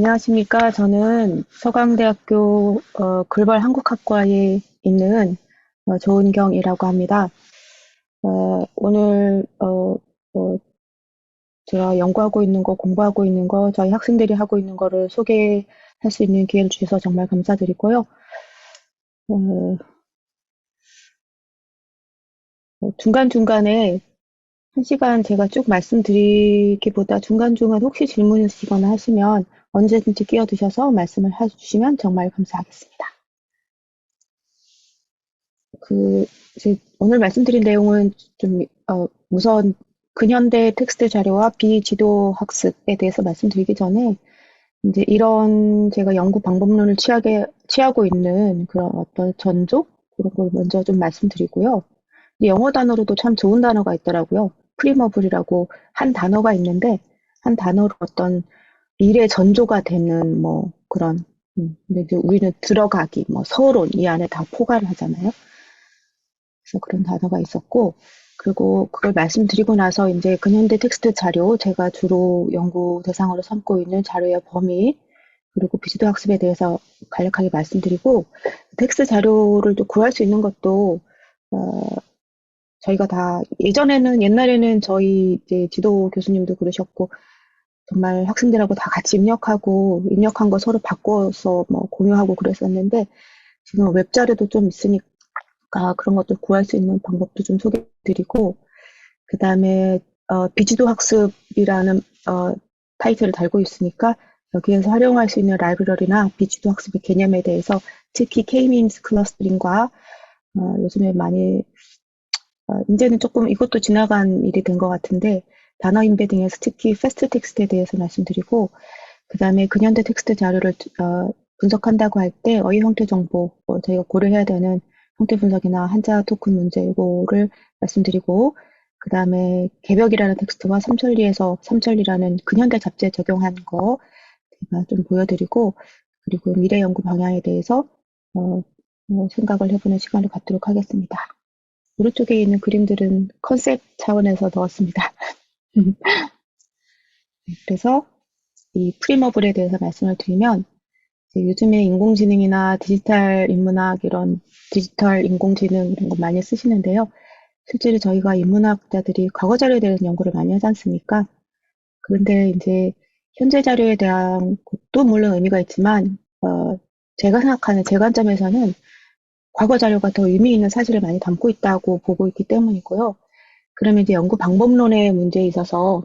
안녕하십니까. 저는 서강대학교 글벌 한국학과에 있는 조은경이라고 합니다. 오늘 제가 연구하고 있는 거, 공부하고 있는 거, 저희 학생들이 하고 있는 거를 소개할 수 있는 기회를 주셔서 정말 감사드리고요. 어, 중간중간에 한 시간 제가 쭉 말씀드리기보다 중간중간 혹시 질문 있으시거나 하시면 언제든지 끼어드셔서 말씀을 해주시면 정말 감사하겠습니다. 그, 오늘 말씀드린 내용은 좀, 우선 근현대 텍스트 자료와 비지도 학습에 대해서 말씀드리기 전에, 이제 이런 제가 연구 방법론을 취하고 있는 그런 어떤 전조? 그런 걸 먼저 좀 말씀드리고요. 영어 단어로도 참 좋은 단어가 있더라고요. 프리머블이라고 한 단어가 있는데, 한 단어로 어떤 미래 전조가 되는 뭐 그런, 근데 이제 우리는 들어가기, 뭐 서론 이 안에 다 포괄을 하잖아요. 그래서 그런 단어가 있었고, 그리고 그걸 말씀드리고 나서 이제 근현대 텍스트 자료, 제가 주로 연구 대상으로 삼고 있는 자료의 범위, 그리고 비지도 학습에 대해서 간략하게 말씀드리고, 텍스트 자료를 또 구할 수 있는 것도, 어, 저희가 다, 옛날에는 저희 이제 지도 교수님도 그러셨고, 정말 학생들하고 다 같이 입력하고, 입력한 거 서로 바꿔서 뭐 공유하고 그랬었는데, 지금 웹 자료도 좀 있으니까 그런 것들 구할 수 있는 방법도 좀 소개드리고, 그 다음에 비지도 학습이라는 타이틀을 달고 있으니까 여기에서 활용할 수 있는 라이브러리나 비지도 학습의 개념에 대해서 특히 K-means 클러스터링과 요즘에 많이 이제는 조금 이것도 지나간 일이 된 것 같은데 단어 임베딩에서 특히 패스트 텍스트에 대해서 말씀드리고 그 다음에 근현대 텍스트 자료를 분석한다고 할 때 어휘 형태 정보 저희가 고려해야 되는 형태 분석이나 한자 토큰 문제 이거를 말씀드리고 그 다음에 개벽이라는 텍스트와 삼천리라는 근현대 잡지에 적용한 거 제가 좀 보여드리고 그리고 미래 연구 방향에 대해서 생각을 해보는 시간을 갖도록 하겠습니다. 오른쪽에 있는 그림들은 컨셉 차원에서 넣었습니다. 그래서 이 프리머블에 대해서 말씀을 드리면 요즘에 인공지능이나 디지털 인문학 이런 디지털 인공지능 이런 거 많이 쓰시는데요. 실제로 저희가 인문학자들이 과거 자료에 대해서 연구를 많이 하지 않습니까? 그런데 이제 현재 자료에 대한 것도 물론 의미가 있지만 제가 생각하는 제 관점에서는 과거 자료가 더 의미 있는 사실을 많이 담고 있다고 보고 있기 때문이고요. 그러면 이제 연구 방법론의 문제에 있어서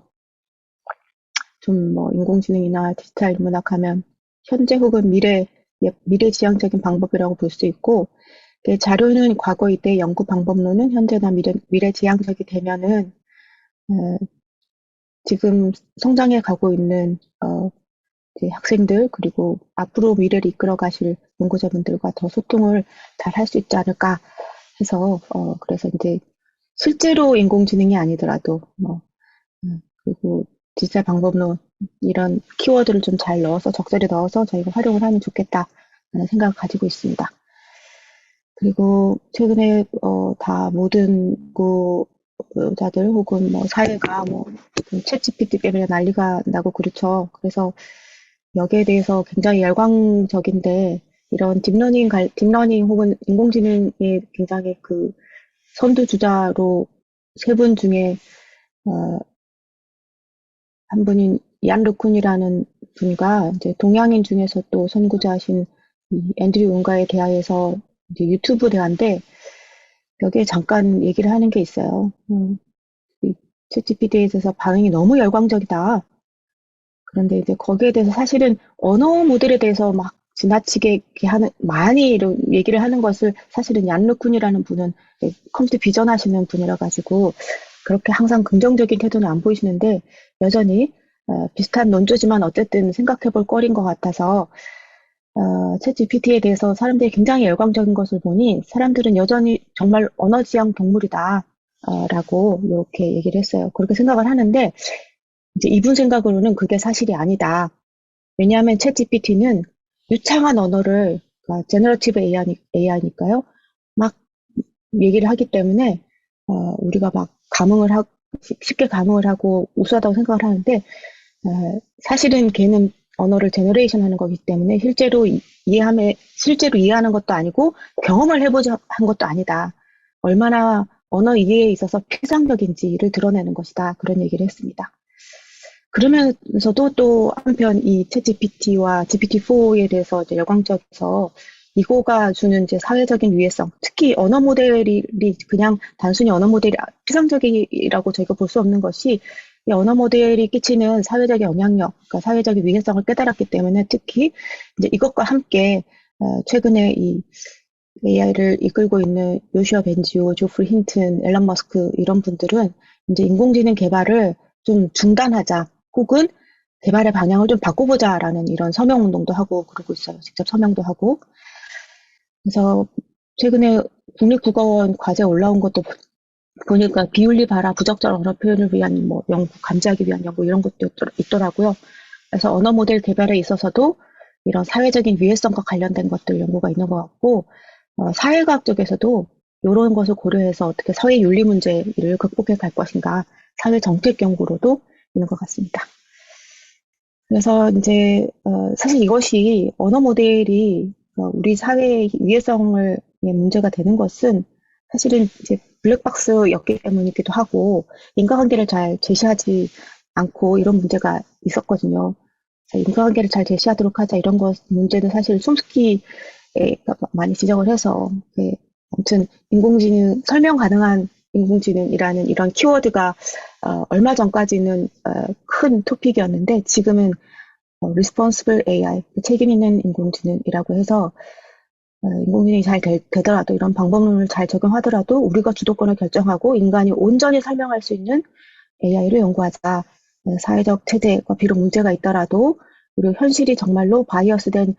좀 뭐 인공지능이나 디지털 인문학 하면 현재 혹은 미래지향적인 방법이라고 볼 수 있고 자료는 과거이되 연구 방법론은 현재나 미래지향적이 되면은 지금 성장해 가고 있는 이제 학생들 그리고 앞으로 미래를 이끌어 가실 연구자분들과 더 소통을 잘 할 수 있지 않을까 해서 그래서 이제 실제로 인공지능이 아니더라도 그리고 디지털 방법론 이런 키워드를 좀 잘 넣어서 적절히 넣어서 저희가 활용을 하면 좋겠다라는 생각을 가지고 있습니다. 그리고 최근에 다 모든 연구자들 혹은 뭐 사회가 챗 GPT 때문에 난리가 나고 그렇죠. 그래서 여기에 대해서 굉장히 열광적인데 이런 딥러닝 혹은 인공지능의 굉장히 그 선두주자로 세 분 중에 어, 한 분인 얀 르쿤이라는 분과 이제 동양인 중에서 또 선구자하신 이 앤드류 웅가에 대하여서 이제 유튜브 대화인데 여기에 잠깐 얘기를 하는 게 있어요. 이 챗GPT에 대해서 반응이 너무 열광적이다. 그런데 이제 거기에 대해서 사실은 언어 모델에 대해서 막 지나치게 이렇게 많이 이런 얘기를 하는 것을 사실은 얀 르쿤이라는 분은 컴퓨터 비전하시는 분이라 가지고 그렇게 항상 긍정적인 태도는 안 보이시는데 여전히 비슷한 논조지만 어쨌든 생각해 볼 거리인 것 같아서 챗 GPT에 대해서 사람들이 굉장히 열광적인 것을 보니 사람들은 여전히 정말 언어지향 동물이다 라고 이렇게 얘기를 했어요. 그렇게 생각을 하는데 이제 이분 생각으로는 그게 사실이 아니다. 왜냐하면 챗 GPT는 유창한 언어를 그러니까 제너러티브 AI니까요. 막 얘기를 하기 때문에 우리가 막 쉽게 감흥을 하고 우수하다고 생각을 하는데 사실은 걔는 언어를 제너레이션 하는 거기 때문에 실제로 이해하는 것도 아니고 경험을 해보자 한 것도 아니다. 얼마나 언어 이해에 있어서 피상적인지를 드러내는 것이다. 그런 얘기를 했습니다. 그러면서도 또 한편 이 챗GPT와 GPT-4에 대해서 이제 열광적에서 이거가 주는 이제 사회적인 유해성, 특히 언어 모델이 그냥 단순히 언어 모델이 피상적이라고 저희가 볼 수 없는 것이 이 언어 모델이 끼치는 사회적 영향력, 그러니까 사회적인 위해성을 깨달았기 때문에 특히 이제 이것과 함께 최근에 이 AI를 이끌고 있는 요슈아 벤지오, 조프리 힌튼, 앨런 머스크 이런 분들은 이제 인공지능 개발을 좀 중단하자 혹은 개발의 방향을 좀 바꿔보자라는 이런 서명 운동도 하고 그러고 있어요. 직접 서명도 하고. 그래서 최근에 국립국어원 과제 올라온 것도 보니까 비윤리 발화, 부적절 언어 표현을 위한 뭐 연구, 감지하기 위한 연구 이런 것도 있더라고요. 그래서 언어 모델 개발에 있어서도 이런 사회적인 위해성과 관련된 것들 연구가 있는 것 같고 사회과학 쪽에서도 이런 것을 고려해서 어떻게 사회 윤리 문제를 극복해 갈 것인가 사회 정책 연구로도 있는 것 같습니다. 그래서 이제 사실 이것이 언어 모델이 우리 사회의 위해성을 문제가 되는 것은 사실은 이제 블랙박스였기 때문이기도 하고 인과관계를 잘 제시하지 않고 이런 문제가 있었거든요. 인과관계를 잘 제시하도록 하자 이런 것 문제는 사실 촘스키에 많이 지적을 해서 아무튼 인공지능 설명 가능한 인공지능이라는 이런 키워드가 얼마 전까지는 큰 토픽이었는데 지금은 Responsible AI, 책임 있는 인공지능이라고 해서 인공지능이 잘 되더라도 이런 방법론을 잘 적용하더라도 우리가 주도권을 결정하고 인간이 온전히 설명할 수 있는 AI를 연구하자. 사회적 체제가 비록 문제가 있더라도 그리고 현실이 정말로 바이어스된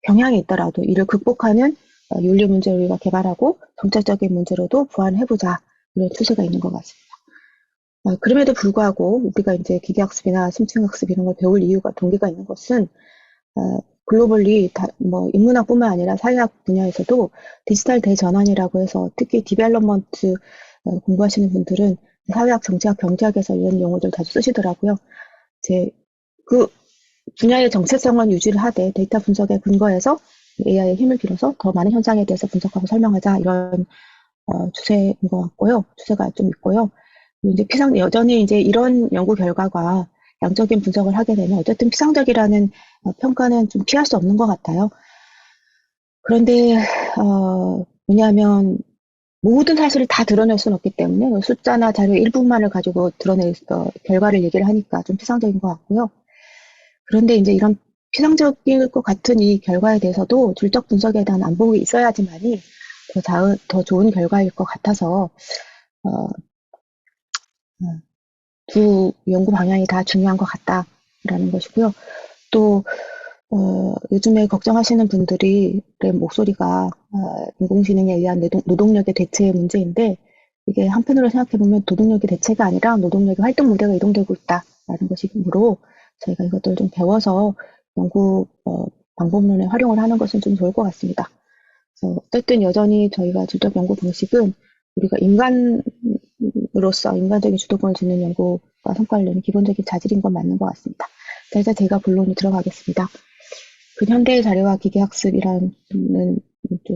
경향이 있더라도 이를 극복하는 윤리 문제를 우리가 개발하고 정책적인 문제로도 보완해보자. 이런 추세가 있는 것 같습니다. 그럼에도 불구하고 우리가 이제 기계학습이나 심층학습 이런 걸 배울 이유가 동기가 있는 것은 글로벌리 뭐 인문학뿐만 아니라 사회학 분야에서도 디지털 대전환이라고 해서 특히 디벨롭먼트 공부하시는 분들은 사회학, 정치학, 경제학에서 이런 용어들 자주 쓰시더라고요. 이제 그 분야의 정체성은 유지를 하되 데이터 분석에 근거해서 AI의 힘을 빌어서 더 많은 현상에 대해서 분석하고 설명하자 이런 추세인 것 같고요. 추세가 좀 있고요. 이제 여전히 이제 이런 연구 결과가 양적인 분석을 하게 되면 어쨌든 피상적이라는 평가는 좀 피할 수 없는 것 같아요. 그런데 왜냐하면 모든 사실을 다 드러낼 수는 없기 때문에 숫자나 자료 일부만을 가지고 드러낼 결과를 얘기를 하니까 좀 피상적인 것 같고요. 그런데 이제 이런 피상적일 것 같은 이 결과에 대해서도 질적 분석에 대한 안목이 있어야지만이 더 좋은 결과일 것 같아서 두 연구 방향이 다 중요한 것 같다라는 것이고요. 또 요즘에 걱정하시는 분들의 목소리가 인공지능에 의한 노동력의 대체 문제인데 이게 한편으로 생각해보면 노동력의 대체가 아니라 노동력의 활동 무대가 이동되고 있다라는 것이므로 저희가 이것들을 좀 배워서 연구 방법론에 활용을 하는 것은 좀 좋을 것 같습니다. 그래서 어쨌든 여전히 저희가 질적 연구 방식은 우리가 인간으로서 인간적인 주도권을 쥐는 연구가 성과를 내는 기본적인 자질인 건 맞는 것 같습니다. 자, 이제 제가 본론에 들어가겠습니다. 근현대의 자료와 기계학습이라는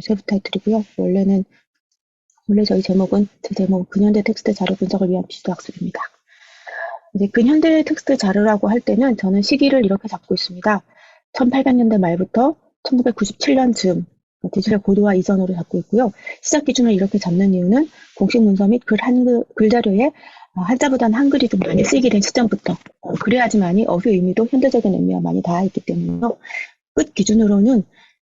세부 타이틀이고요. 원래 제 제목은 근현대 텍스트 자료 분석을 위한 디지털 학습입니다. 이제 근현대 텍스트 자료라고 할 때는 저는 시기를 이렇게 잡고 있습니다. 1800년대 말부터 1997년 즈음 디지털 고도화 이전으로 잡고 있고요. 시작 기준을 이렇게 잡는 이유는 공식 문서 및 글 자료에 한자보다는 한글이 좀 많이 쓰이게 된 시점부터 그래야지만이 어휘 의미도 현대적인 의미와 많이 닿아있기 때문에요. 끝 기준으로는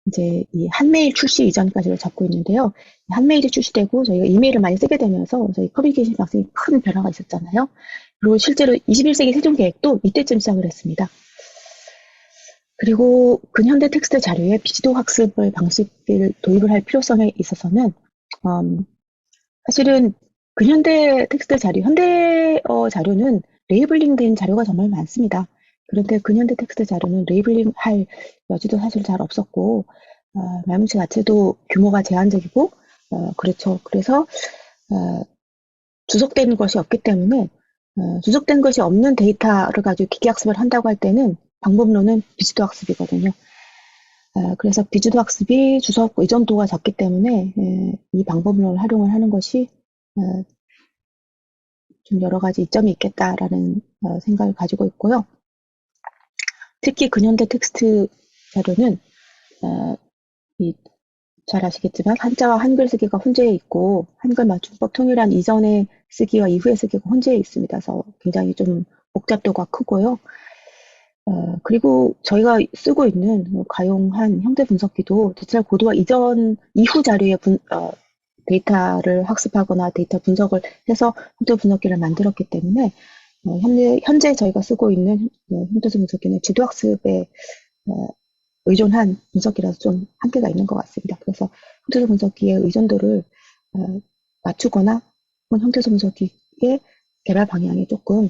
이제 이 한메일 출시 이전까지를 잡고 있는데요. 한메일이 출시되고 저희가 이메일을 많이 쓰게 되면서 저희 커뮤니케이션 방식이 큰 변화가 있었잖아요. 그리고 실제로 21세기 세종계획도 이때쯤 시작을 했습니다. 그리고 근현대 텍스트 자료에 비지도 학습을 방식을 도입을 할 필요성에 있어서는 사실은 근현대 텍스트 자료, 현대어 자료는 레이블링된 자료가 정말 많습니다. 그런데 근현대 텍스트 자료는 레이블링 할 여지도 사실 잘 없었고 말문체 자체도 규모가 제한적이고 그렇죠. 그래서 주석된 것이 없기 때문에 주석된 것이 없는 데이터를 가지고 기계학습을 한다고 할 때는 방법론은 비주도 학습이거든요. 그래서 비주도 학습이 주석 의존도가 적기 때문에 이 방법론을 활용을 하는 것이 좀 여러 가지 이점이 있겠다라는 생각을 가지고 있고요. 특히 근현대 텍스트 자료는 어, 잘 아시겠지만 한자와 한글 쓰기가 혼재해 있고 한글 맞춤법 통일한 이전의 쓰기와 이후의 쓰기가 혼재해 있습니다. 그래서 굉장히 좀 복잡도가 크고요. 그리고 저희가 쓰고 있는 가용한 형태 분석기도 디지털 고도화 이전 이후 자료의 데이터를 학습하거나 데이터 분석을 해서 형태 분석기를 만들었기 때문에 현재 저희가 쓰고 있는 형태 분석기는 지도학습에 의존한 분석기라서 좀 한계가 있는 것 같습니다. 그래서 형태소 분석기의 의존도를 맞추거나 형태소 분석기의 개발 방향이 조금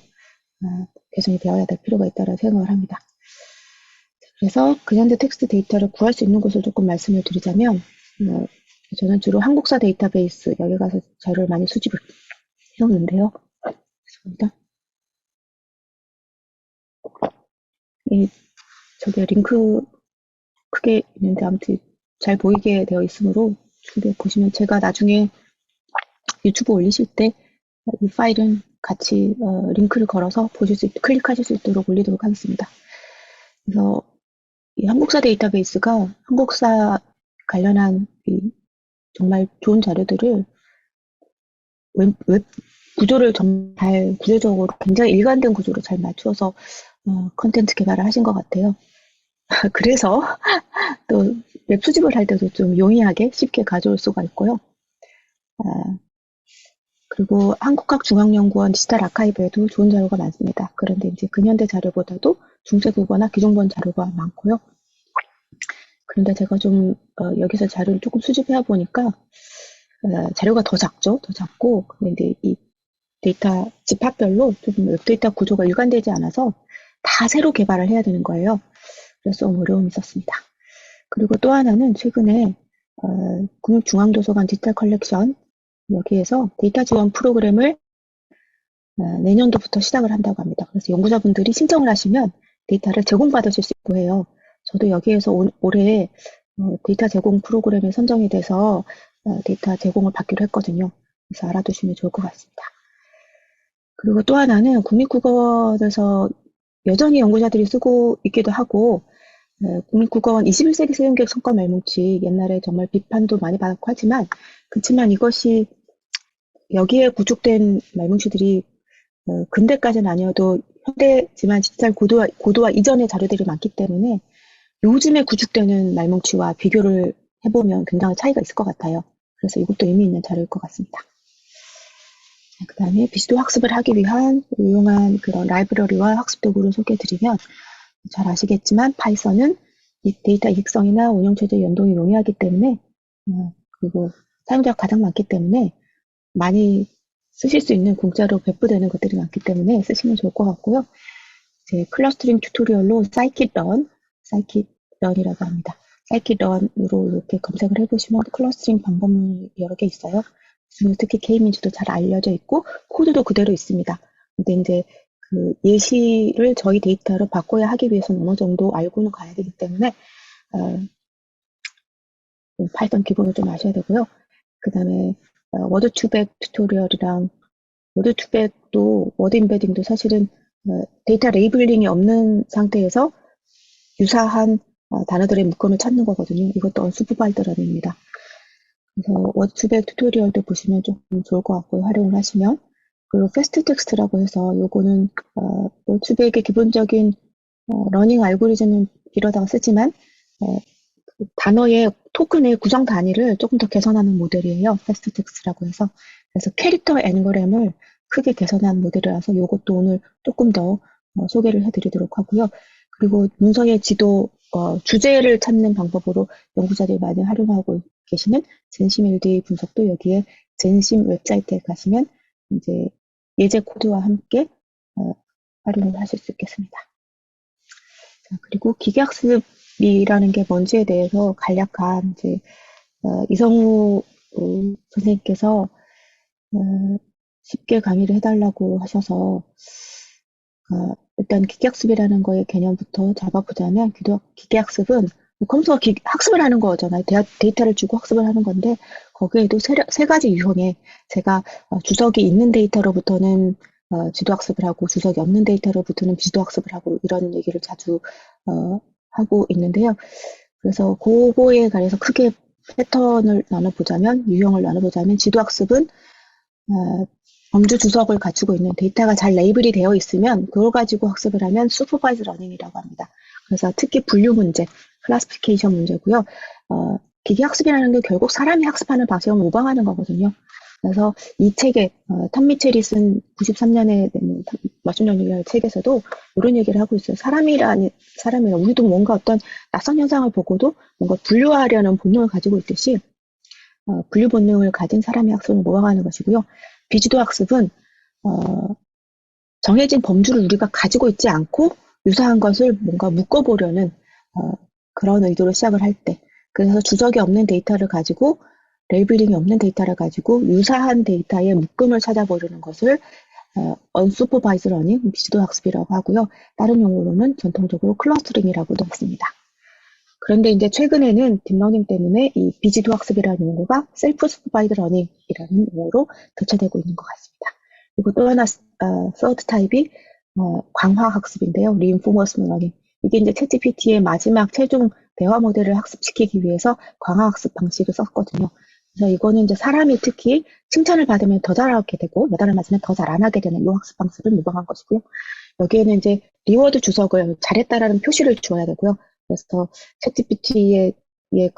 개선이 되어야 될 필요가 있다고 생각을 합니다. 그래서 근현대 텍스트 데이터를 구할 수 있는 곳을 조금 말씀을 드리자면 저는 주로 한국사 데이터베이스 여기 가서 자료를 많이 수집을 해오는데요. 죄송합니다. 저기 링크 크게 있는데 아무튼 잘 보이게 되어 있으므로 보시면 제가 나중에 유튜브 올리실 때 이 파일은 같이 링크를 걸어서 보실 수 클릭하실 수 있도록 올리도록 하겠습니다. 그래서 이 한국사 데이터베이스가 한국사 관련한 정말 좋은 자료들을 웹 구조를 정말 잘 구조적으로 굉장히 일관된 구조로 잘 맞추어서 컨텐츠 개발을 하신 것 같아요. 그래서 또 웹 수집을 할 때도 좀 용이하게 쉽게 가져올 수가 있고요. 그리고 한국학중앙연구원 디지털 아카이브에도 좋은 자료가 많습니다. 그런데 이제 근현대 자료보다도 중세국어나 기존본 자료가 많고요. 그런데 제가 좀 여기서 자료를 조금 수집해 보니까 자료가 더 작죠. 더 작고 근데 이제 이 데이터 집합별로 좀 웹데이터 구조가 일관되지 않아서 다 새로 개발을 해야 되는 거예요. 그래서 좀 어려움이 있었습니다. 그리고 또 하나는 최근에 국립중앙도서관 디지털 컬렉션 여기에서 데이터 지원 프로그램을 내년도부터 시작을 한다고 합니다. 그래서 연구자분들이 신청을 하시면 데이터를 제공받으실 수 있고 해요. 저도 여기에서 올해 데이터 제공 프로그램에 선정이 돼서 데이터 제공을 받기로 했거든요. 그래서 알아두시면 좋을 것 같습니다. 그리고 또 하나는 국립국어원에서 여전히 연구자들이 쓰고 있기도 하고 국립국어원 21세기 세운계획 성과 말뭉치 옛날에 정말 비판도 많이 받았고 하지만 그렇지만 이것이 여기에 구축된 말뭉치들이 근대까지는 아니어도 현대지만 디지털 고도화 이전의 자료들이 많기 때문에 요즘에 구축되는 말뭉치와 비교를 해보면 굉장히 차이가 있을 것 같아요. 그래서 이것도 의미 있는 자료일 것 같습니다. 그 다음에 비지도 학습을 하기 위한 유용한 그런 라이브러리와 학습 도구를 소개해드리면 잘 아시겠지만 파이썬은 데이터 이익성이나 운영체제 연동이 용이하기 때문에 그리고 사용자가 가장 많기 때문에 많이 쓰실 수 있는 공짜로 배포되는 것들이 많기 때문에 쓰시면 좋을 것 같고요. 이제 클러스터링 튜토리얼로 사이킷런이라고 합니다. 사이킷런으로 이렇게 검색을 해보시면 클러스터링 방법이 여러 개 있어요. 특히 K민주도 잘 알려져 있고 코드도 그대로 있습니다. 근데 이제 그 예시를 저희 데이터로 바꿔야 하기 위해서는 어느 정도 알고는 가야 되기 때문에 파이썬 기본을 좀 아셔야 되고요. 그 다음에 워드 투백 튜토리얼이랑 워드 투백도 워드 임베딩도 사실은 데이터 레이블링이 없는 상태에서 유사한 단어들의 묶음을 찾는 거거든요. 이것도 언수프 발달원입니다. 그래서 워드 투백 튜토리얼도 보시면 조금 좋을 것 같고요. 활용을 하시면. 그리고 패스트 텍스트라고 해서 요거는 워드 투백의 기본적인 러닝 알고리즘은 이러다가 쓰지만 그 단어의 토큰의 구성 단위를 조금 더 개선하는 모델이에요. 패스트 텍스트라고 해서. 그래서 캐릭터 앵그램을 크게 개선한 모델이라서 이것도 오늘 조금 더 소개를 해드리도록 하고요. 그리고 문서의 지도 주제를 찾는 방법으로 연구자들이 많이 활용하고 계시는 젠심 LD 분석도 여기에 젠심 웹사이트에 가시면 이제 예제 코드와 함께 활용을 하실 수 있겠습니다. 자, 그리고 기계학습이라는 게 뭔지에 대해서 간략한 이제 이성우 선생님께서 쉽게 강의를 해달라고 하셔서 일단 기계학습이라는 거의 개념부터 잡아보자면 기계학습은 컴퓨터가 학습을 하는 거잖아요. 데이터를 주고 학습을 하는 건데 거기에도 세 가지 유형의 제가 주석이 있는 데이터로부터는 지도학습을 하고 주석이 없는 데이터로부터는 비지도학습을 하고 이런 얘기를 자주 하고 있는데요. 그래서 그거에 관해서 크게 패턴을 나눠보자면 유형을 나눠보자면 지도학습은 범주 주석을 갖추고 있는 데이터가 잘 레이블이 되어 있으면 그걸 가지고 학습을 하면 슈퍼바이즈 러닝이라고 합니다. 그래서 특히 분류 문제, 클래시피케이션 문제고요. 기계학습이라는 게 결국 사람이 학습하는 방식을 모방하는 거거든요. 그래서 이 책에 탐 미첼이 쓴 93년에 낸 머신러닝이라는 책에서도 이런 얘기를 하고 있어요. 사람이라 우리도 뭔가 어떤 낯선 현상을 보고도 뭔가 분류하려는 본능을 가지고 있듯이 분류 본능을 가진 사람의 학습을 모방하는 것이고요. 비지도 학습은 정해진 범주를 우리가 가지고 있지 않고 유사한 것을 뭔가 묶어보려는 그런 의도로 시작을 할 때, 그래서 주석이 없는 데이터를 가지고 레이블링이 없는 데이터를 가지고 유사한 데이터의 묶음을 찾아보려는 것을 unsupervised learning, 비지도 학습이라고 하고요. 다른 용어로는 전통적으로 클러스터링이라고도 했습니다. 그런데 이제 최근에는 딥러닝 때문에 이 비지도 학습이라는 용어가 셀프 슈퍼바이드 러닝이라는 용어로 교체되고 있는 것 같습니다. 그리고 또 하나 서드 타입이 광화 학습인데요. reinforcement learning. 이게 이제 챗GPT의 마지막 최종 대화 모델을 학습시키기 위해서 광화 학습 방식을 썼거든요. 그래서 이거는 이제 사람이 특히 칭찬을 받으면 더 잘하게 되고 여단을 맞으면 더 잘 안 하게 되는 이 학습 방식을 모방한 것이고요. 여기에는 이제 리워드 주석을 잘했다라는 표시를 주어야 되고요. 그래서 챗GPT의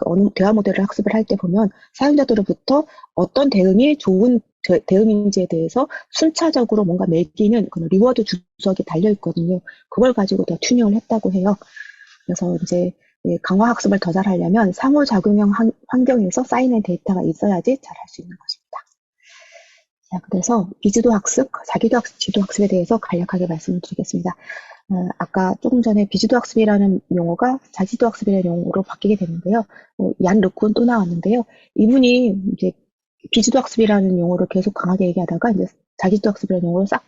어느 대화 모델을 학습을 할 때 보면 사용자들로부터 어떤 대응이 좋은 대응인지에 대해서 순차적으로 뭔가 매기는 그런 리워드 주석이 달려 있거든요. 그걸 가지고 더 튜닝을 했다고 해요. 그래서 이제 강화 학습을 더 잘하려면 상호작용형 환경에서 쌓이는 데이터가 있어야지 잘 할 수 있는 것입니다. 자, 그래서 비지도 학습, 지도 학습에 대해서 간략하게 말씀을 드리겠습니다. 아까 조금 전에 비지도 학습이라는 용어가 자지도 학습이라는 용어로 바뀌게 됐는데요. 얀 르콘 또 나왔는데요. 이분이 이제 비지도 학습이라는 용어를 계속 강하게 얘기하다가 이제 자기지도 학습이라는 용어로 싹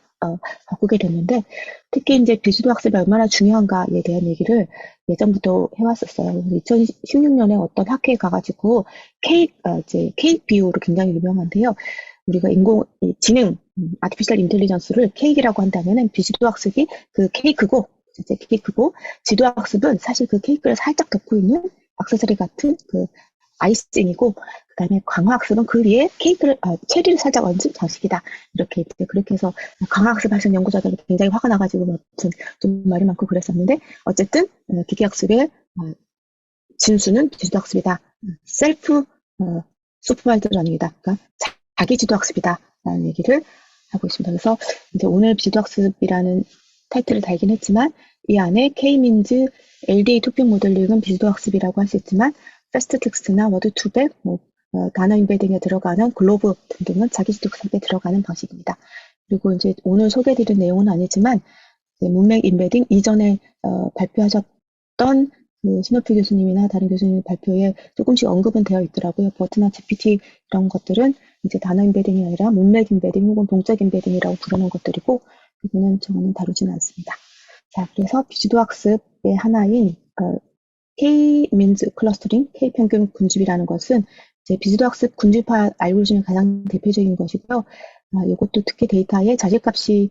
바꾸게 됐는데 특히 이제 비지도 학습이 얼마나 중요한가에 대한 얘기를 예전부터 해왔었어요. 2016년에 어떤 학회에 가가지고 케이크 비유로 굉장히 유명한데요. 우리가 지능, 아티피셜 인텔리전스를 케이크라고 한다면은 비지도 학습이 그 케이크고 지도 학습은 사실 그 케이크를 살짝 덮고 있는 액세서리 같은 그 아이싱이고 그다음에 강화 학습은 그 위에 체리를 살짝 얹은 장식이다. 그렇게 해서 강화 학습 하시는 연구자들이 굉장히 화가 나가지고 좀 말이 많고 그랬었는데 어쨌든 기계학습의 진수는 지도 학습이다. 셀프 슈퍼바이저 러닝이다. 그러니까 자기 지도 학습이다라는 얘기를 하고 있습니다. 그래서 이제 오늘 지도 학습이라는 타이틀을 달긴 했지만 이 안에 K-민즈, LDA 토픽 모델링은 비지도 학습이라고 할 수 있지만 패스트 텍스트나 워드 투백, 단어 인베딩에 들어가는 글로브 등등은 자기 지도 학습에 들어가는 방식입니다. 그리고 이제 오늘 소개해드린 내용은 아니지만 문맥 인베딩 이전에 발표하셨던 신호표 교수님이나 다른 교수님 발표에 조금씩 언급은 되어 있더라고요. 버트나 GPT 이런 것들은 이제 단어 인베딩이 아니라 문맥 인베딩 혹은 동적 인베딩이라고 부르는 것들이고 그거는 저는 다루지는 않습니다. 자, 그래서 비지도 학습의 하나인 K-민즈 클러스터링, K-평균 군집이라는 것은 이제 비지도 학습 군집화 알고리즘의 가장 대표적인 것이고요. 이것도 특히 데이터의 자질값이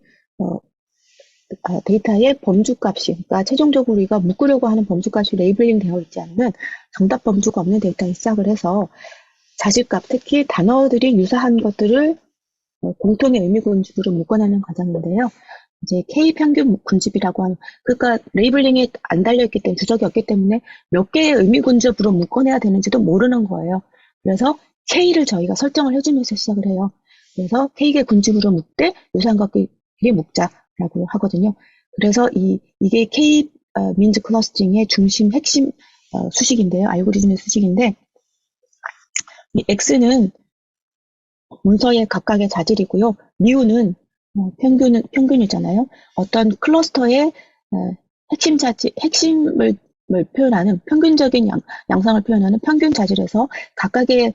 데이터의 범주값이, 그러니까 최종적으로 우리가 묶으려고 하는 범주값이 레이블링 되어 있지 않으면 정답 범주가 없는 데이터에 시작을 해서 자질값, 특히 단어들이 유사한 것들을 공통의 의미 군집으로 묶어내는 과정인데요. 이제 K 평균 군집이라고 하는, 그러니까 레이블링이 안 달려있기 때문에, 주적이 없기 때문에 몇 개의 의미 군집으로 묶어내야 되는지도 모르는 거예요. 그래서 K를 저희가 설정을 해주면서 시작을 해요. 그래서 K의 군집으로 묶되 유사한 것끼리 묶자라고 하거든요. 그래서 이게 K 민즈 클러스팅의 중심 핵심 수식인데요. 알고리즘의 수식인데 이 X는 문서의 각각의 자질이고요. 미우는 평균이잖아요. 어떤 클러스터의 핵심을 표현하는 평균적인 양상을 표현하는 평균 자질에서 각각의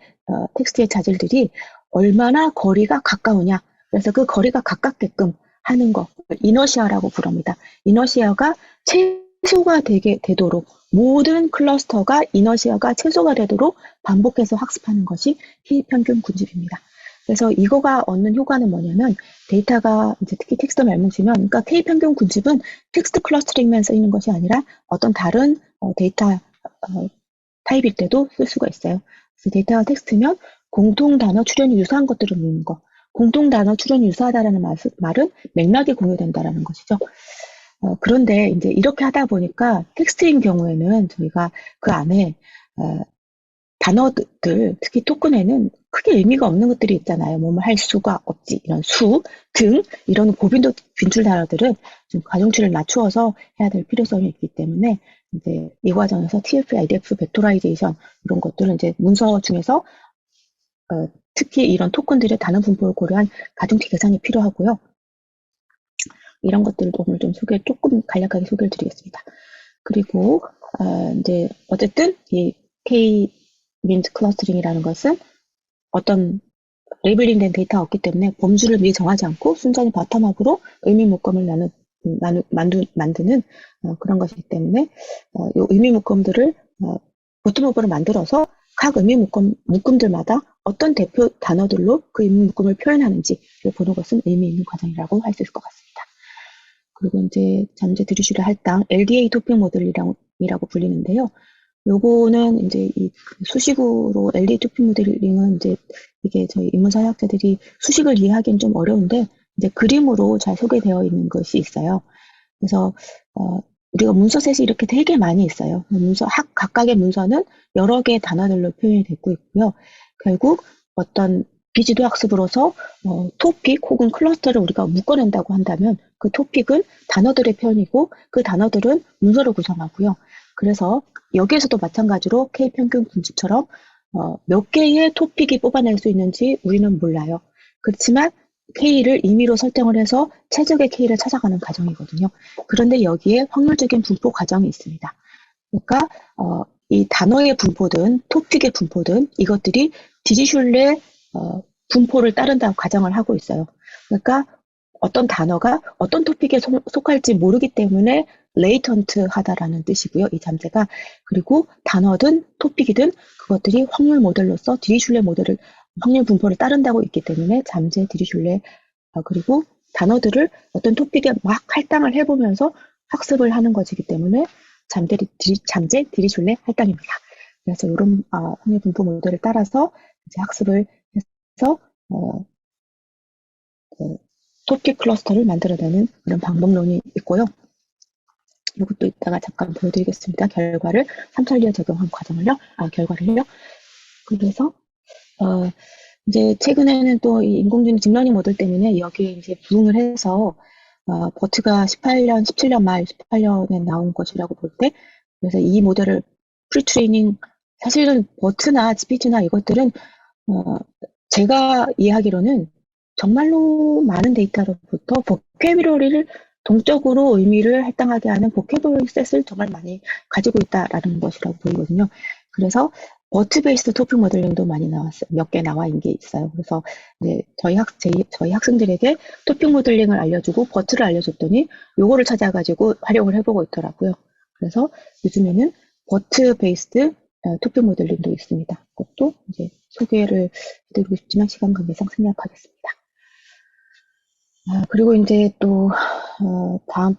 텍스트의 자질들이 얼마나 거리가 가까우냐. 그래서 그 거리가 가깝게끔 하는 거, 이너시아라고 부릅니다. 이너시아가 최소가 되도록 모든 클러스터가 이너시아가 최소가 되도록 반복해서 학습하는 것이 K평균 군집입니다. 그래서 이거가 얻는 효과는 뭐냐면 데이터가 이제 특히 텍스트 말뭉치면 그러니까 K평균 군집은 텍스트 클러스터링만 쓰이는 것이 아니라 어떤 다른 데이터 타입일 때도 쓸 수가 있어요. 그래서 데이터가 텍스트면 공통 단어 출현이 유사한 것들을 모으는 거. 공통 단어 출현이 유사하다라는 말은 맥락이 공유된다라는 것이죠. 그런데 이제 이렇게 하다 보니까 텍스트인 경우에는 저희가 그 안에 단어들, 특히 토큰에는 크게 의미가 없는 것들이 있잖아요. 뭐뭐 할 수가 없지. 이런 수, 등, 이런 고빈도 빈출 단어들은 좀 가중치를 낮추어서 해야 될 필요성이 있기 때문에 이제 이 과정에서 TF, IDF, 벡토라이제이션 이런 것들은 이제 문서 중에서 특히 이런 토큰들의 단어 분포를 고려한 가중치 계산이 필요하고요. 이런 것들을 오늘 좀 조금 간략하게 소개를 드리겠습니다. 그리고 이제 어쨌든 이 K 민트 클러스터링이라는 것은 어떤 레이블링된 데이터가 없기 때문에 범주를 미리 정하지 않고 순전히 바텀업으로 의미 묶음을 만드는 그런 것이기 때문에 이 의미 묶음들을 보텀업으로 만들어서 각 의미 묶음들마다 어떤 대표 단어들로 그 의미 묶음을 표현하는지를 보는 것은 의미 있는 과정이라고 할 수 있을 것 같습니다. 그리고 이제 잠재 드리슈르 할당 LDA 토픽 모델이라고 불리는데요. 요거는 이제 이 수식으로 LDA 토픽 모델링은 이제 이게 저희 인문사회학자들이 수식을 이해하기는 좀 어려운데 이제 그림으로 잘 소개되어 있는 것이 있어요. 그래서 우리가 문서셋이 이렇게 되게 많이 있어요. 각각의 문서는 여러 개의 단어들로 표현이 되고 있고요. 결국 어떤 비지도 학습으로서 토픽 혹은 클러스터를 우리가 묶어낸다고 한다면 그 토픽은 단어들의 표현이고 그 단어들은 문서를 구성하고요. 그래서 여기에서도 마찬가지로 K평균 군집처럼 몇 개의 토픽이 뽑아낼 수 있는지 우리는 몰라요. 그렇지만 K를 임의로 설정을 해서 최적의 K를 찾아가는 과정이거든요. 그런데 여기에 확률적인 분포 과정이 있습니다. 그러니까 이 단어의 분포든 토픽의 분포든 이것들이 디지슐레 분포를 따른다고 가정을 하고 있어요. 그러니까 어떤 단어가 어떤 토픽에 속할지 모르기 때문에 레이턴트하다라는 뜻이고요. 이 잠재가. 그리고 단어든 토픽이든 그것들이 확률 모델로서 디리슐레 모델을 확률 분포를 따른다고 있기 때문에 잠재 디리슐레 그리고 단어들을 어떤 토픽에 막 할당을 해보면서 학습을 하는 것이기 때문에 잠재 디리슐레 할당입니다. 그래서 이런 확률 분포 모델을 따라서 이제 학습을 해서 토픽 클러스터를 만들어내는 그런 방법론이 있고요. 이것도 이따가 잠깐 보여드리겠습니다. 결과를 삼천리에 적용한 결과를요. 그래서 이제 최근에는 또 이 인공지능 딥러닝 모델 때문에 여기에 이제 부응을 해서 버트가 17년 말 18년에 나온 것이라고 볼 때, 그래서 이 모델을 프리트레이닝 사실은 버트나 GPT나 이것들은 제가 이해하기로는 정말로 많은 데이터로부터 보캐브러리를 동적으로 의미를 할당하게 하는 보캐브러리 셋을 정말 많이 가지고 있다라는 것이라고 보이거든요. 그래서 버트 베이스드 토픽 모델링도 많이 나왔어요. 몇 개 나와 있는 게 있어요. 그래서 이제 저희 학생들에게 토픽 모델링을 알려주고 버트를 알려줬더니 요거를 찾아가지고 활용을 해보고 있더라고요. 그래서 요즘에는 버트 베이스드 토픽 모델링도 있습니다. 그것도 이제 소개를 해드리고 싶지만 시간 관계상 생략하겠습니다. 그리고 이제 또 다음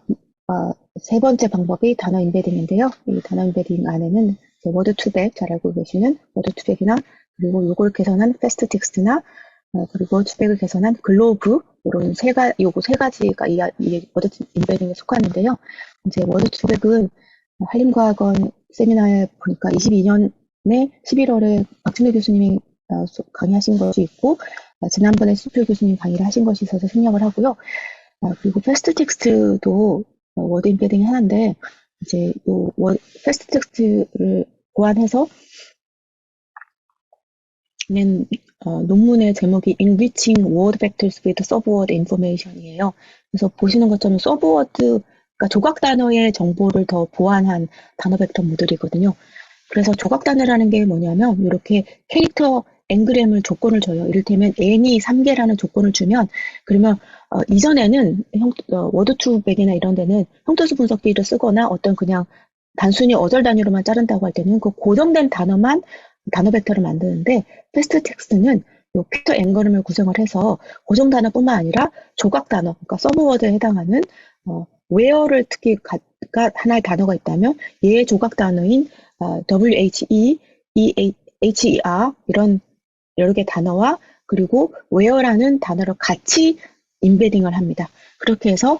세 번째 방법이 단어 인베딩인데요. 이 단어 인베딩 안에는 워드 투백 잘 알고 계시는 워드 투백이나 그리고 요걸 개선한 패스트 텍스트나 그리고 투백을 개선한 글로브 이런 요거 세 가지가 이 워드 인베딩에 속하는데요. 이제 워드 투백은 한림과학원 세미나에 보니까 22년에 11월에 박준호 교수님이 강의하신 것이 있고 지난번에 수표 교수님 강의를 하신 것이 있어서 생략을 하고요. 그리고 패스트 텍스트도 워드 인베딩이 하나인데 이제 요 패스트 텍스트를 보완해서 낸 논문의 제목이 Enriching Word Vectors with Subword Information이에요. 그래서 보시는 것처럼 서브워드, 그러니까 조각 단어의 정보를 더 보완한 단어 벡터 모듈이거든요. 그래서 조각 단어라는 게 뭐냐면 이렇게 캐릭터 ng을 조건을 줘요. 이를테면 n이 3개라는 조건을 주면 그러면 이전에는 워드2백이나 이런 데는 형태수 분석기를 쓰거나 어떤 그냥 단순히 어절 단위로만 자른다고 할 때는 그 고정된 단어만 단어 벡터를 만드는데 패스트 텍스트는 요 벡터 n그램을 구성을 해서 고정 단어뿐만 아니라 조각 단어, 그러니까 서브워드에 해당하는 where를 특히 하나의 단어가 있다면 얘의 조각 단어인 WHE, HER 이런 여러 개 단어와 그리고 where라는 단어를 같이 임베딩을 합니다. 그렇게 해서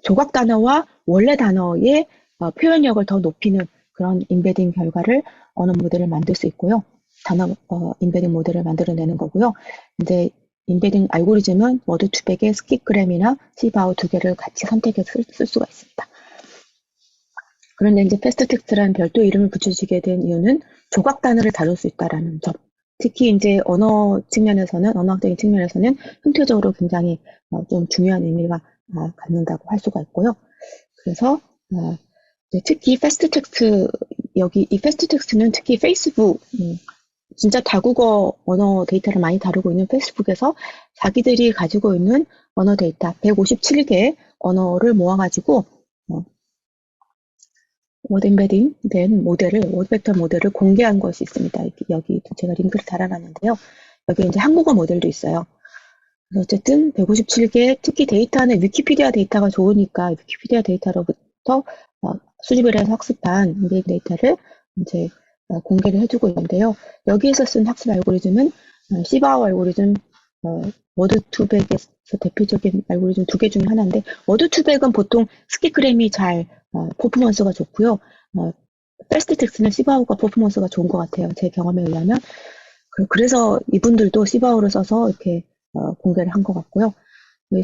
조각 단어와 원래 단어의 표현력을 더 높이는 그런 임베딩 결과를 언어 모델을 만들 수 있고요. 단어 임베딩 모델을 만들어내는 거고요. 이제 임베딩 알고리즘은 워드2백의 스킵그램이나 시바오 두 개를 같이 선택해서 쓸 수가 있습니다. 그런데 이제 패스트 텍스트라는 별도 이름을 붙여지게 된 이유는 조각 단어를 다룰 수 있다라는 점. 특히 이제 언어학적인 측면에서는 형태적으로 굉장히 좀 중요한 의미가 갖는다고 할 수가 있고요. 그래서 특히 패스트 텍스트 이 패스트 텍스트는 특히 페이스북 진짜 다국어 언어 데이터를 많이 다루고 있는 페이스북에서 자기들이 가지고 있는 언어 데이터 157개 언어를 모아가지고 워드 임베딩 된 워드 벡터 모델을 공개한 것이 있습니다. 여기 제가 링크를 달아놨는데요. 여기 이제 한국어 모델도 있어요. 그래서 어쨌든 157개, 특히 데이터는 위키피디아 데이터가 좋으니까 위키피디아 데이터로부터 수집을 해서 학습한 임베딩 데이터를 이제 공개를 해주고 있는데요. 여기에서 쓴 학습 알고리즘은 시바오 알고리즘, 워드2백에서 대표적인 알고리즘 2개 중에 하나인데 워드2백은 보통 스킵그램이 잘 퍼포먼스가 좋고요. 패스트 텍스트는 시바오가 퍼포먼스가 좋은 것 같아요. 제 경험에 의하면. 그래서 이분들도 시바오를 써서 이렇게 공개를 한 것 같고요.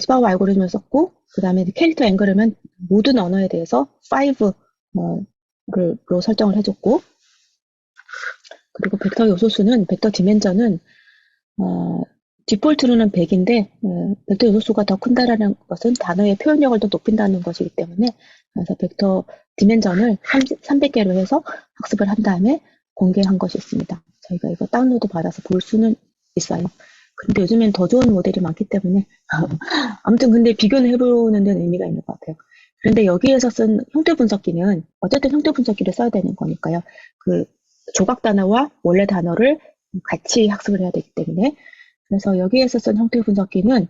시바오 알고리즘을 썼고 그 다음에 캐릭터 앵글은 모든 언어에 대해서 5로 설정을 해줬고 그리고 벡터 요소수는 벡터 디멘전은 디폴트로는 100인데 벡터 요소수가 더 큰다라는 것은 단어의 표현력을 더 높인다는 것이기 때문에 그래서 벡터 디멘전을 300개로 해서 학습을 한 다음에 공개한 것이 있습니다. 저희가 이거 다운로드 받아서 볼 수는 있어요. 근데 요즘엔 더 좋은 모델이 많기 때문에 아무튼 근데 비교는 해보는 데는 의미가 있는 것 같아요. 그런데 여기에서 쓴 형태 분석기는 어쨌든 형태 분석기를 써야 되는 거니까요. 그 조각 단어와 원래 단어를 같이 학습을 해야 되기 때문에 그래서 여기에서 쓴 형태 분석기는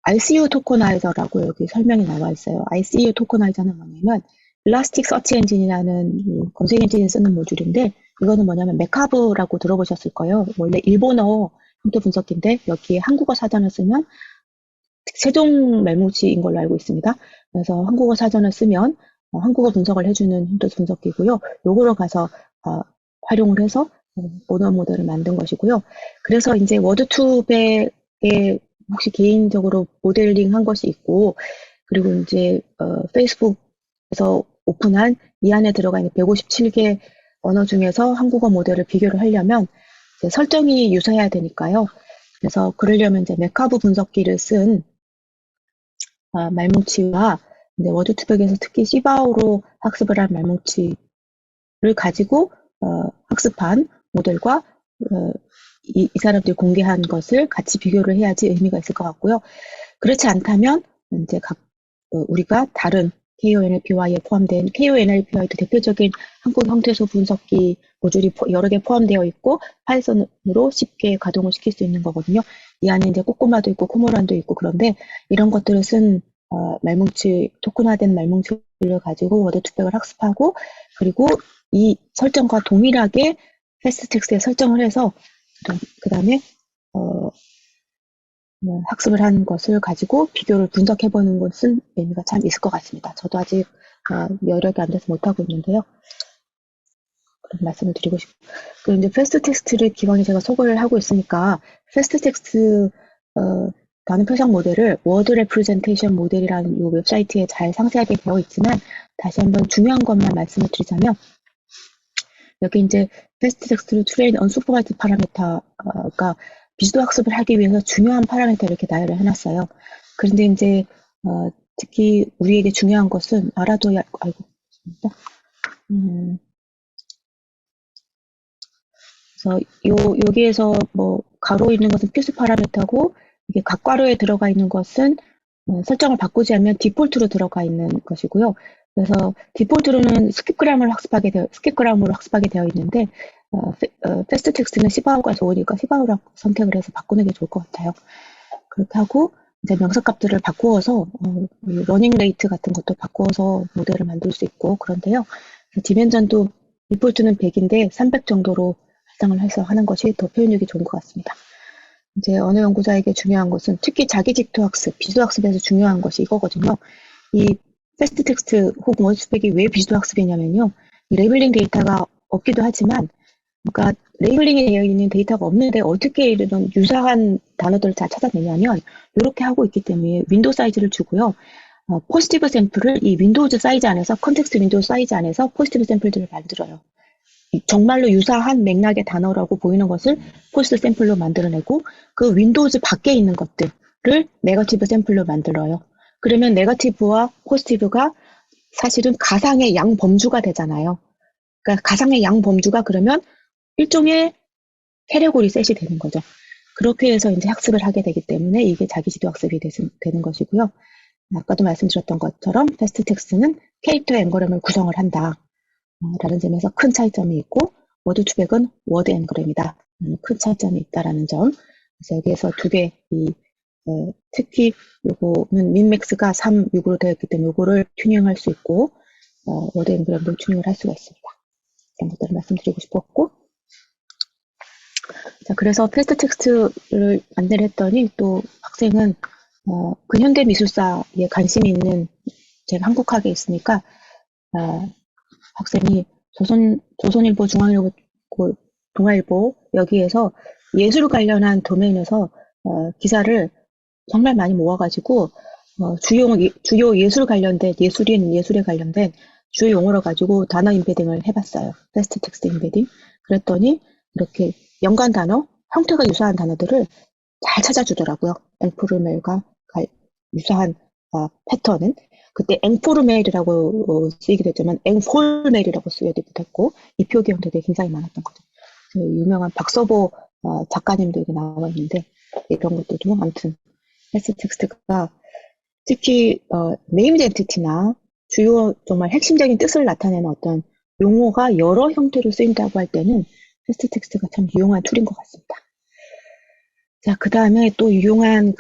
ICU 토커나이저라고 여기 설명이 나와 있어요. ICU 토커나이저는 뭐냐면 일라스틱 서치 엔진이라는 검색 엔진을 쓰는 모듈인데 이거는 뭐냐면 메카브라고 들어보셨을 거예요. 원래 일본어 형태 분석기인데 여기에 한국어 사전을 쓰면 세종 말뭉치인 걸로 알고 있습니다. 그래서 한국어 사전을 쓰면 한국어 분석을 해주는 형태 분석기고요. 요거로 가서 활용을 해서 언어 모델을 만든 것이고요. 그래서 이제 워드2백에 혹시 개인적으로 모델링 한 것이 있고 그리고 이제 페이스북에서 오픈한 이 안에 들어가 있는 157개 언어 중에서 한국어 모델을 비교를 하려면 설정이 유사해야 되니까요. 그래서 그러려면 이제 메카브 분석기를 쓴 말뭉치와 이제 워드2백에서 특히 시바오로 학습을 한 말뭉치를 가지고 학습한 모델과 이 사람들이 공개한 것을 같이 비교를 해야지 의미가 있을 것 같고요. 그렇지 않다면 이제 우리가 다른 KONLPY에 포함된 KONLPY도 대표적인 한국 형태소 분석기 모듈이 여러 개 포함되어 있고 파이썬으로 쉽게 가동을 시킬 수 있는 거거든요. 이 안에 이제 꼬꼬마도 있고 코모란도 있고 그런데 이런 것들을 쓴 말뭉치 토큰화된 말뭉치를 가지고 워드2백을 학습하고 그리고 이 설정과 동일하게 패스트 텍스트에 설정을 해서 그 다음에 학습을 한 것을 가지고 비교를 분석해보는 것은 의미가 참 있을 것 같습니다. 저도 아직 여력이 안 돼서 못하고 있는데요. 그런 말씀을 드리고 싶고 그리고 이제 패스트 텍스트를 기반에 제가 소개를 하고 있으니까 패스트 텍스트 단어 표상 모델을 워드 레프레젠테이션 모델이라는 이 웹사이트에 잘 상세하게 되어 있지만 다시 한번 중요한 것만 말씀을 드리자면 여기 이제 패스트 텍스트를 트레인 언슈퍼바이즈 파라미터가 비주도 학습을 하기 위해서 중요한 파라미터를 이렇게 나열을 해놨어요. 그런데 이제 특히 우리에게 중요한 것은 알아둬야 알고 있습니다. 그래서 여기에서 뭐 가로 있는 것은 필수 파라미터고 이게 각 괄호에 들어가 있는 것은 설정을 바꾸지 않으면 디폴트로 들어가 있는 것이고요. 그래서 디폴트로는 스킵그램으로 학습하게 되어 있는데 패스트 텍스트는 시바오가 좋으니까 시바오로 선택을 해서 바꾸는 게 좋을 것 같아요. 그렇게 하고 이제 명사값들을 바꾸어서 러닝 레이트 같은 것도 바꾸어서 모델을 만들 수 있고 그런데요. 디멘전도 디폴트는 100인데 300 정도로 설정을 해서 하는 것이 더 표현력이 좋은 것 같습니다. 이제 언어 연구자에게 중요한 것은 특히 자기 직도 학습, 비주도 학습에서 중요한 것이 이거거든요. 이 패스트 텍스트 혹은 원스펙이 왜 비주도 학습이냐면요. 이 레벨링 데이터가 없기도 하지만 그러니까 레이블링이 되어 있는 데이터가 없는데 어떻게 이런 유사한 단어들을 다 찾아내냐면 이렇게 하고 있기 때문에 윈도우 사이즈를 주고요. 포지티브 샘플을 이 윈도우즈 사이즈 안에서 컨텍스트 윈도우 사이즈 안에서 포지티브 샘플들을 만들어요. 정말로 유사한 맥락의 단어라고 보이는 것을 포지티브 샘플로 만들어내고 그 윈도우즈 밖에 있는 것들을 네거티브 샘플로 만들어요. 그러면 네거티브와 포지티브가 사실은 가상의 양범주가 되잖아요. 그러니까 가상의 양범주가 그러면 일종의 캐테고리 셋이 되는 거죠. 그렇게 해서 이제 학습을 하게 되기 때문에 이게 자기지도 학습이 되는 것이고요. 아까도 말씀드렸던 것처럼 패스트 텍스트는 캐릭터 앵그램을 구성을 한다. 라는 점에서 큰 차이점이 있고 워드 투백은 워드 앵그램이다. 큰 차이점이 있다라는 점. 그래서 여기에서 두 개, 특히 요거는 민맥스가 3, 6으로 되어 있기 때문에 요거를 튜닝할 수 있고 워드 앵그램도 튜닝을 할 수가 있습니다. 이런 것들을 말씀드리고 싶었고 자, 그래서 패스트 텍스트를 안내를 했더니 또 학생은 근현대 미술사에 관심이 있는 제가 한국학에 있으니까 학생이 조선일보, 중앙일보, 동아일보 여기에서 예술 관련한 도메인에서 기사를 정말 많이 모아가지고 주요 예술 관련된 예술에 관련된 주요 용어를 가지고 단어 임패딩을 해봤어요. 패스트 텍스트 임패딩. 그랬더니 이렇게 연관 단어, 형태가 유사한 단어들을 잘 찾아주더라고요. 앵포르멜과 유사한 패턴은 그때 앵포르멜이라고 쓰이기도 했지만 앵폴멜이라고 쓰여지기도 했고 이 표기 형태들이 굉장히 많았던 거죠. 그 유명한 박서보 작가님도 여기 나와 있는데 이런 것들도 아무튼 패스트 텍스트가 특히 네임드 엔티티나 주요 정말 핵심적인 뜻을 나타내는 어떤 용어가 여러 형태로 쓰인다고 할 때는 패스트 텍스트가 참 유용한 툴인 것 같습니다. 자, 그 다음에 또 유용한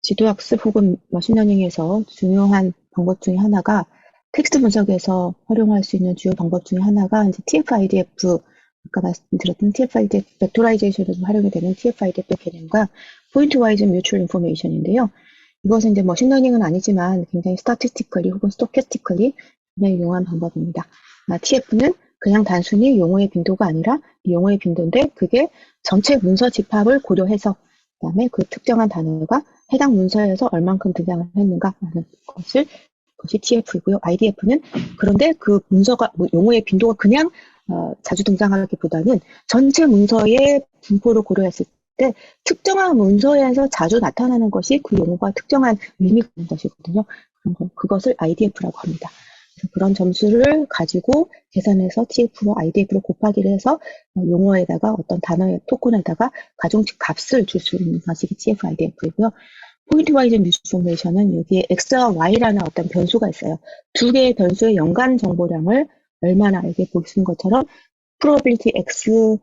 지도학습 혹은 머신러닝에서 중요한 방법 중에 하나가 텍스트 분석에서 활용할 수 있는 주요 방법 중에 하나가 이제 TF-IDF, 아까 말씀드렸던 TF-IDF 벡토라이제이션에서 활용이 되는 TF-IDF 개념과 포인트 와이즈 뮤추얼 인포메이션인데요. 이것은 이제 머신러닝은 아니지만 굉장히 스타티스티컬리 혹은 스토캐스티컬리 굉장히 유용한 방법입니다. TF는 그냥 단순히 용어의 빈도가 아니라 용어의 빈도인데 그게 전체 문서 집합을 고려해서 그다음에 그 특정한 단어가 해당 문서에서 얼만큼 등장을 했는가라는 것이 TF이고요. IDF는 그런데 그 문서가 용어의 빈도가 그냥 자주 등장하기보다는 전체 문서의 분포를 고려했을 때 특정한 문서에서 자주 나타나는 것이 그 용어가 특정한 의미가 있는 것이거든요. 그것을 IDF라고 합니다. 그런 점수를 가지고 계산해서 TF와 IDF를 곱하기를 해서 용어에다가 어떤 단어의 토큰에다가 가중치 값을 줄 수 있는 방식이 TF, IDF이고요. 포인트 와이즈 미스포메이션은 여기에 X와 Y라는 어떤 변수가 있어요. 두 개의 변수의 연간 정보량을 얼마나 이렇게 보시는 것처럼 probability X,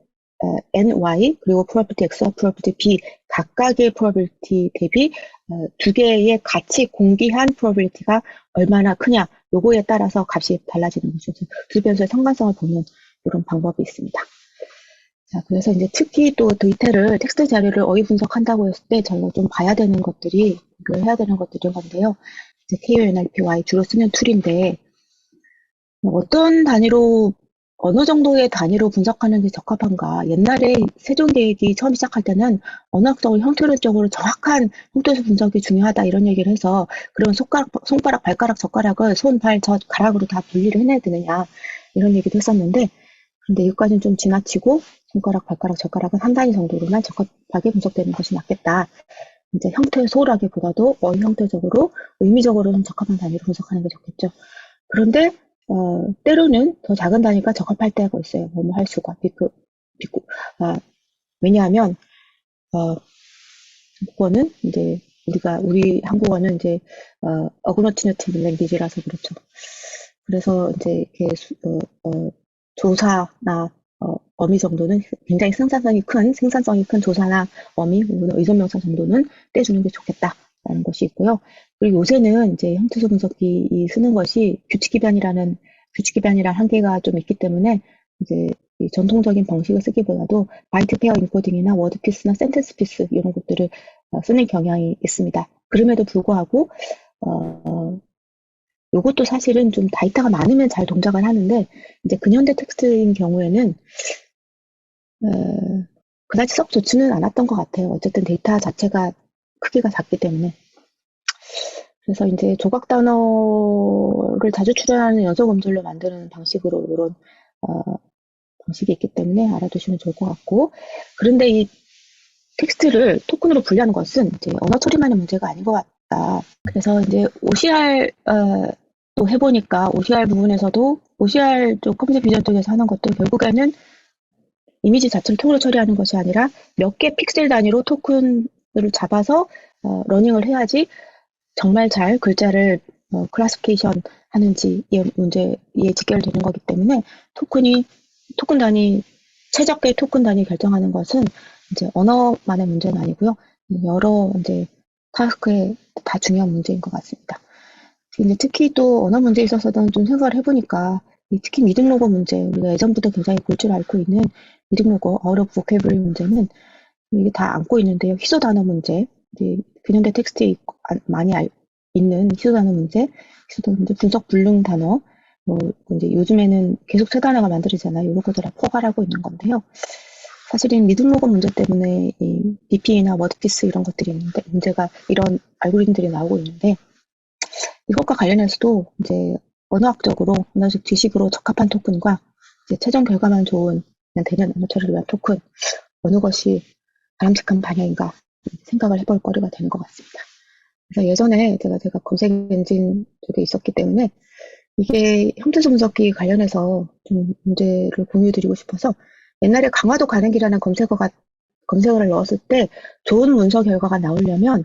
NY 그리고 probability X와 probability B 각각의 probability 대비 두 개의 같이 공비한 probability가 얼마나 크냐 요거에 따라서 값이 달라지는 거죠. 두 변수의 상관성을 보는 이런 방법이 있습니다. 자, 그래서 이제 특히 또 데이터를 텍스트 자료를 어휘 분석한다고 했을 때 저희가 좀 봐야 되는 것들이 해야 되는 것들인 건데요. 이제 KONRPY 주로 쓰는 툴인데 어떤 단위로 어느 정도의 단위로 분석하는 게 적합한가? 옛날에 세종대획이 처음 시작할 때는 언어학적으로 형태론적으로 정확한 형태수 분석이 중요하다 이런 얘기를 해서 그런 손가락, 발가락, 젓가락을 손, 발, 젓, 가락으로 다 분리를 해내야 되느냐 이런 얘기도 했었는데 근데 여기까지는 좀 지나치고 손가락, 발가락, 젓가락은 한 단위 정도로만 적합하게 분석되는 것이 낫겠다. 이제 형태 소홀하기보다도 어휘 형태적으로 의미적으로는 적합한 단위로 분석하는 게 좋겠죠. 그런데 때로는 더 작은 단위가 적합할 때가 있어요. 뭐뭐 할 수가. 비고, 아, 왜냐하면, 어, 한국어는 이제, 우리 한국어는 이제, 어그너티너티브 랭귀지라서 그렇죠. 그래서 이제 이렇게 조사나 어미 정도는 굉장히 생산성이 큰 조사나 어미 혹은 의존명사 정도는 떼주는 게 좋겠다라는 것이 있고요. 그리고 요새는 이제 형태소 분석기 쓰는 것이 규칙 기반이라는 한계가 좀 있기 때문에 이제 이 전통적인 방식을 쓰기보다도 바이트 페어 인코딩이나 워드피스나 센텐스 피스 이런 것들을 쓰는 경향이 있습니다. 그럼에도 불구하고 요것도 사실은 좀 데이터가 많으면 잘 동작을 하는데 이제 근현대 텍스트인 경우에는 그다지 썩 좋지는 않았던 것 같아요. 어쨌든 데이터 자체가 크기가 작기 때문에. 그래서 이제 조각 단어를 자주 출연하는 연속 음절로 만드는 방식으로 이런 방식이 있기 때문에 알아두시면 좋을 것 같고, 그런데 이 텍스트를 토큰으로 분류하는 것은 이제 언어 처리만의 문제가 아닌 것 같다. 그래서 이제 OCR 또 해보니까 OCR 부분에서도 OCR 쪽 컴퓨터 비전 쪽에서 하는 것도 결국에는 이미지 자체를 토큰으로 처리하는 것이 아니라 몇 개 픽셀 단위로 토큰을 잡아서 러닝을 해야지 정말 잘 글자를 클래시피케이션 하는지 이 문제에 직결되는 거기 때문에 토큰 단위 최적 개의 토큰 단위 결정하는 것은 이제 언어만의 문제는 아니고요. 여러 이제 타스크에 다 중요한 문제인 것 같습니다. 근데 특히 또 언어 문제에 있어서는 좀 생각을 해보니까 특히 미등 로고 문제, 우리가 예전부터 굉장히 볼 줄 알고 있는 미등 로고, 어렵 보케블리 문제는 이게 다 안고 있는데요. 희소 단어 문제, 이제 근현대 텍스트에 많이 있는 희소 단어 문제, 분석 불능 단어, 뭐 이제 요즘에는 계속 새 단어가 만들어지잖아요. 이런 것들 다 포괄하고 있는 건데요. 사실은 미등 로고 문제 때문에 이 BP나 워드피스 이런 것들이 있는데 문제가 이런 알고리즘들이 나오고 있는데 이것과 관련해서도 이제 언어적 지식으로 적합한 토큰과 이제 최종 결과만 좋은 그냥 되는 언어 처리를 위한 토큰 어느 것이 바람직한 방향인가 생각을 해볼 거리가 되는 것 같습니다. 그래서 예전에 제가 검색 엔진 쪽에 있었기 때문에 이게 형태소 분석기 관련해서 좀 문제를 공유드리고 싶어서 옛날에 강화도 가능기라는 검색어를 넣었을 때 좋은 문서 결과가 나오려면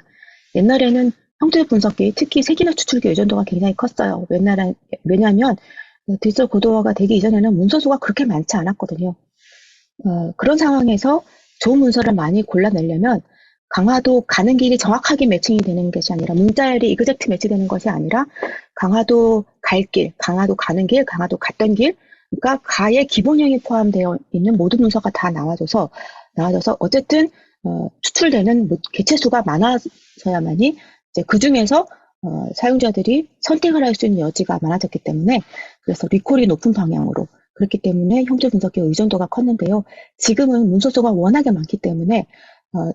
옛날에는 형태 분석기, 특히 세기나 추출기 의존도가 굉장히 컸어요. 왜냐하면 디지털 고도화가 되기 이전에는 문서수가 그렇게 많지 않았거든요. 그런 상황에서 좋은 문서를 많이 골라내려면 강화도 가는 길이 정확하게 매칭이 되는 것이 아니라 문자열이 이그젝트 매치되는 것이 아니라 강화도 갈 길, 강화도 가는 길, 강화도 갔던 길, 그러니까 가의 기본형이 포함되어 있는 모든 문서가 다 나와줘서 어쨌든 추출되는 개체수가 많아져야만이 이제 그 중에서 사용자들이 선택을 할 수 있는 여지가 많아졌기 때문에 그래서 리콜이 높은 방향으로 그렇기 때문에 형태 분석기 의존도가 컸는데요. 지금은 문서수가 워낙에 많기 때문에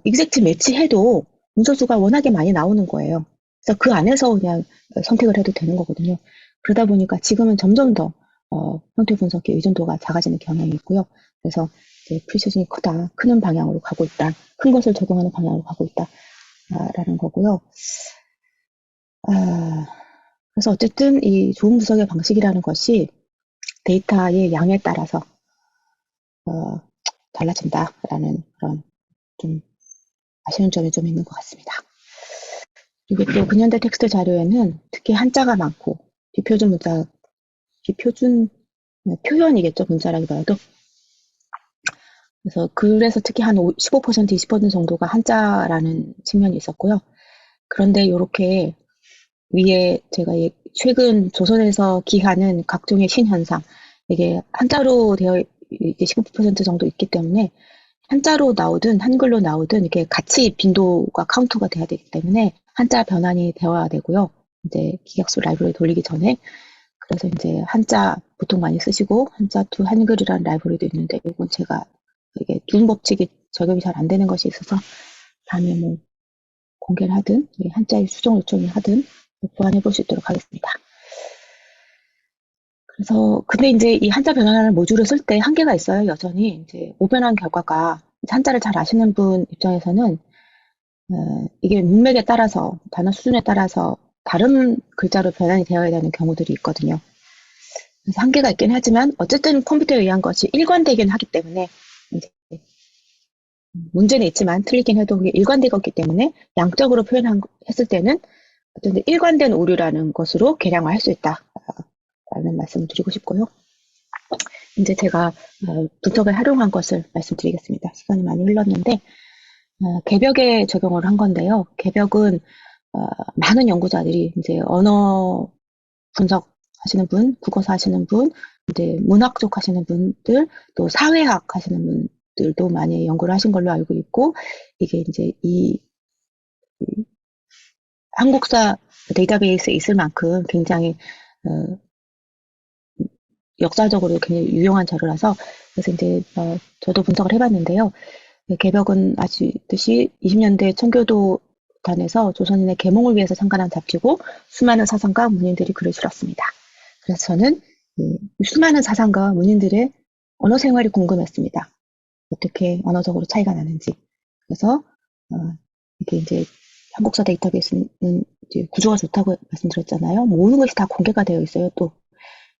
익젝트 매치해도 문서수가 워낙에 많이 나오는 거예요. 그래서 그 안에서 그냥 선택을 해도 되는 거거든요. 그러다 보니까 지금은 점점 더 형태 분석기 의존도가 작아지는 경향이 있고요. 그래서 이제 프리시즌이 크는 방향으로 가고 있다. 큰 것을 적용하는 방향으로 가고 있다. 라는 거고요. 그래서 어쨌든 이 좋은 분석의 방식이라는 것이 데이터의 양에 따라서 달라진다라는 그런 좀 아쉬운 점이 좀 있는 것 같습니다. 그리고 또 근현대 텍스트 자료에는 특히 한자가 많고 비표준 표현이겠죠, 문자라기보다도. 그래서 특히 한 15%, 20% 정도가 한자라는 측면이 있었고요. 그런데 이렇게 위에 제가 최근 조선에서 기하는 각종의 신현상, 이게 한자로 되어 이게 15% 정도 있기 때문에 한자로 나오든 한글로 나오든 이게 같이 빈도가 카운트가 돼야 되기 때문에 한자 변환이 되어야 되고요. 이제 기계학습 라이브러리 돌리기 전에. 그래서 이제 한자 보통 많이 쓰시고 한자 투 한글이라는 라이브러리도 있는데 이건 제가 이게 둔 법칙이 적용이 잘 안 되는 것이 있어서 다음에 뭐 공개를 하든 한자의 수정 요청을 하든 보완해 볼 수 있도록 하겠습니다. 그래서 근데 이제 이 한자 변환하는 모듈을 쓸 때 한계가 있어요. 여전히 이제 오변한 결과가 한자를 잘 아시는 분 입장에서는 이게 문맥에 따라서 단어 수준에 따라서 다른 글자로 변환이 되어야 되는 경우들이 있거든요. 그래서 한계가 있긴 하지만 어쨌든 컴퓨터에 의한 것이 일관되긴 하기 때문에 이제 문제는 있지만 틀리긴 해도 그게 일관되었기 때문에 양적으로 표현했을 때는 어떤 일관된 오류라는 것으로 개량화할 수 있다라는 말씀을 드리고 싶고요. 이제 제가 분석에 활용한 것을 말씀드리겠습니다. 시간이 많이 흘렀는데 개벽에 적용을 한 건데요. 개벽은 많은 연구자들이 이제 언어 분석하시는 분, 국어사 하시는 분, 이제 문학 쪽 하시는 분들, 또 사회학 하시는 분들도 많이 연구를 하신 걸로 알고 있고, 이게 이제 이 한국사 데이터베이스에 있을 만큼 굉장히 어, 역사적으로 굉장히 유용한 자료라서 그래서 이제 저도 분석을 해봤는데요. 개벽은 아시듯이 20년대 청교도단에서 조선인의 계몽을 위해서 창간한 잡지고 수많은 사상가 문인들이 글을 실었습니다. 그래서 저는 수많은 사상가 문인들의 언어 생활이 궁금했습니다. 어떻게 언어적으로 차이가 나는지. 그래서 이게 이제 한국사 데이터베이스는 이제 구조가 좋다고 말씀드렸잖아요. 모든 것이 다 공개가 되어 있어요. 또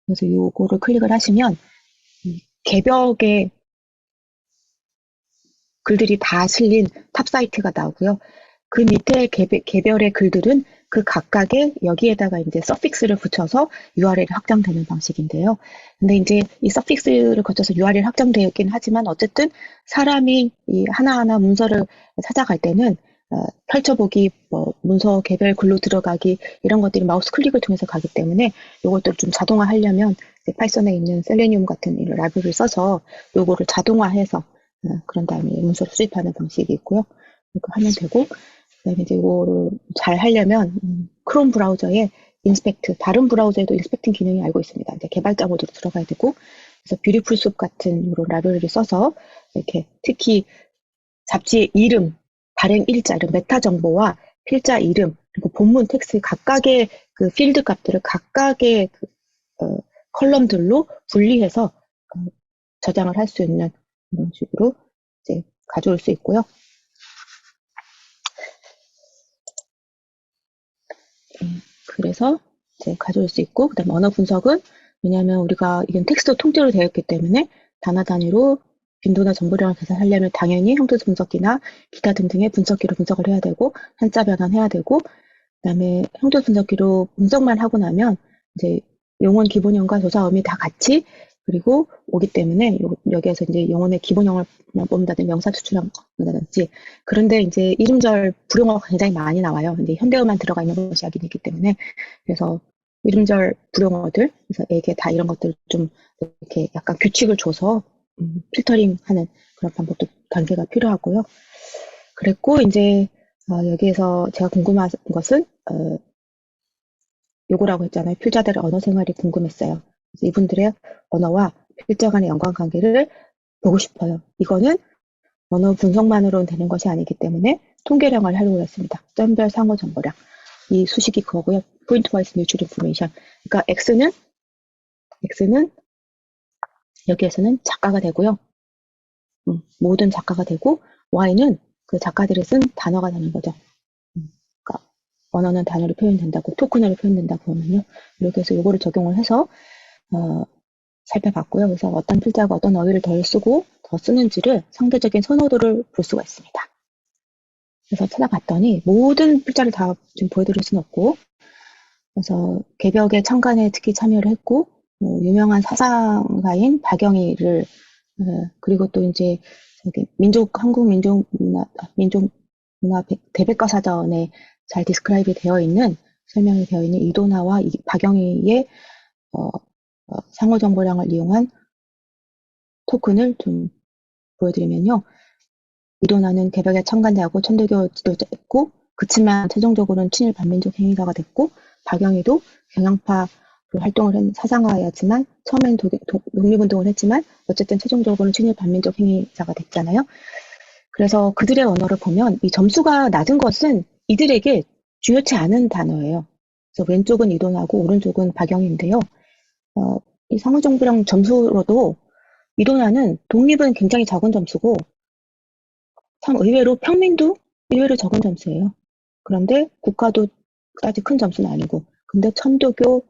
그래서 요거를 클릭을 하시면 개벽에 글들이 다 실린 탑 사이트가 나오고요. 그 밑에 개별의 글들은 그 각각의 여기에다가 이제 서픽스를 붙여서 URL이 확장되는 방식인데요. 근데 이제 이 서픽스를 거쳐서 URL이 확장되었긴 하지만 어쨌든 사람이 이 하나하나 문서를 찾아갈 때는 펼쳐보기, 뭐 문서 개별 글로 들어가기 이런 것들이 마우스 클릭을 통해서 가기 때문에 이것도 좀 자동화하려면 파이썬에 있는 셀레니움 같은 이런 라이브러리를 써서 요거를 자동화해서 그런 다음에 문서를 수집하는 방식이 있고요. 이렇게 하면 되고 그다음에 이제 이거를 잘 하려면 크롬 브라우저에 인스펙트, 다른 브라우저에도 인스펙팅 기능이 알고 있습니다. 이제 개발자 모드로 들어가야 되고 그래서 뷰티풀 숲 같은 이런 라이브러리를 써서 이렇게 특히 잡지의 이름, 발행 일자, 이런 메타 정보와 필자 이름, 그리고 본문 텍스트 각각의 그 필드 값들을 각각의 그, 컬럼들로 분리해서 저장을 할 수 있는 이런 식으로 이제 가져올 수 있고요. 그래서 이제 가져올 수 있고, 그 다음에 언어 분석은 왜냐하면 우리가 이건 텍스트 통째로 되어 있기 때문에 단어 단위로 빈도나 정보량을 계산하려면 당연히 형태 분석기나 기타 등등의 분석기로 분석을 해야 되고 한자 변환해야 되고 그다음에 형태 분석기로 분석만 하고 나면 이제 용언 기본형과 조사 어미 다 같이 그리고 오기 때문에 여기에서 이제 용언의 기본형을 뽑는다든지 명사 추출한다든지 그런데 이제 이름절 불용어가 굉장히 많이 나와요. 이제 현대어만 들어가 있는 것이 아니기 때문에 그래서 이름절 불용어들 그래서 에게 다 이런 것들 좀 이렇게 약간 규칙을 줘서 필터링하는 그런 방법도 단계가 필요하고요. 그랬고 이제 여기에서 제가 궁금한 것은 요거라고 했잖아요. 필자들의 언어 생활이 궁금했어요. 그래서 이분들의 언어와 필자 간의 연관관계를 보고 싶어요. 이거는 언어 분석만으로는 되는 것이 아니기 때문에 통계량을 하려고 했습니다. 점별 상호 정보량. 이 수식이 그거고요. 포인트 와이스 뮤추얼 인포메이션. 그러니까 X는 여기에서는 작가가 되고요. 모든 작가가 되고 Y는 그 작가들이 쓴 단어가 되는 거죠. 그러니까 언어는 단어로 표현된다고 토큰으로 표현된다고 하면요. 이렇게 해서 요거를 적용을 해서 살펴봤고요. 그래서 어떤 필자가 어떤 어휘를 덜 쓰고 더 쓰는지를 상대적인 선호도를 볼 수가 있습니다. 그래서 찾아봤더니 모든 필자를 다 지금 보여드릴 수는 없고 그래서 개벽의 창간에 특히 참여를 했고 유명한 사상가인 박영희를 그리고 또 이제 한국 민족문화 대백과 사전에 잘 디스크라이브 되어 있는 설명이 되어 있는 이도나와 박영희의 상호 정보량을 이용한 토큰을 좀 보여드리면요. 이도나는 개벽에 참관자하고 천도교 지도자였고 그치만 최종적으로는 친일 반민족 행위가가 됐고 박영희도 경향파로 활동을 한 사상가였지만 처음엔 독립운동을 했지만 어쨌든 최종적으로는 친일 반민족 행위자가 됐잖아요. 그래서 그들의 언어를 보면 이 점수가 낮은 것은 이들에게 중요치 않은 단어예요. 그래서 왼쪽은 이도나고 오른쪽은 박영희인데요. 이 상호정보량 점수로도 이도나는 독립은 굉장히 적은 점수고 참 의외로 평민도 의외로 적은 점수예요. 그런데 국가도 그다지 큰 점수는 아니고 근데 천도교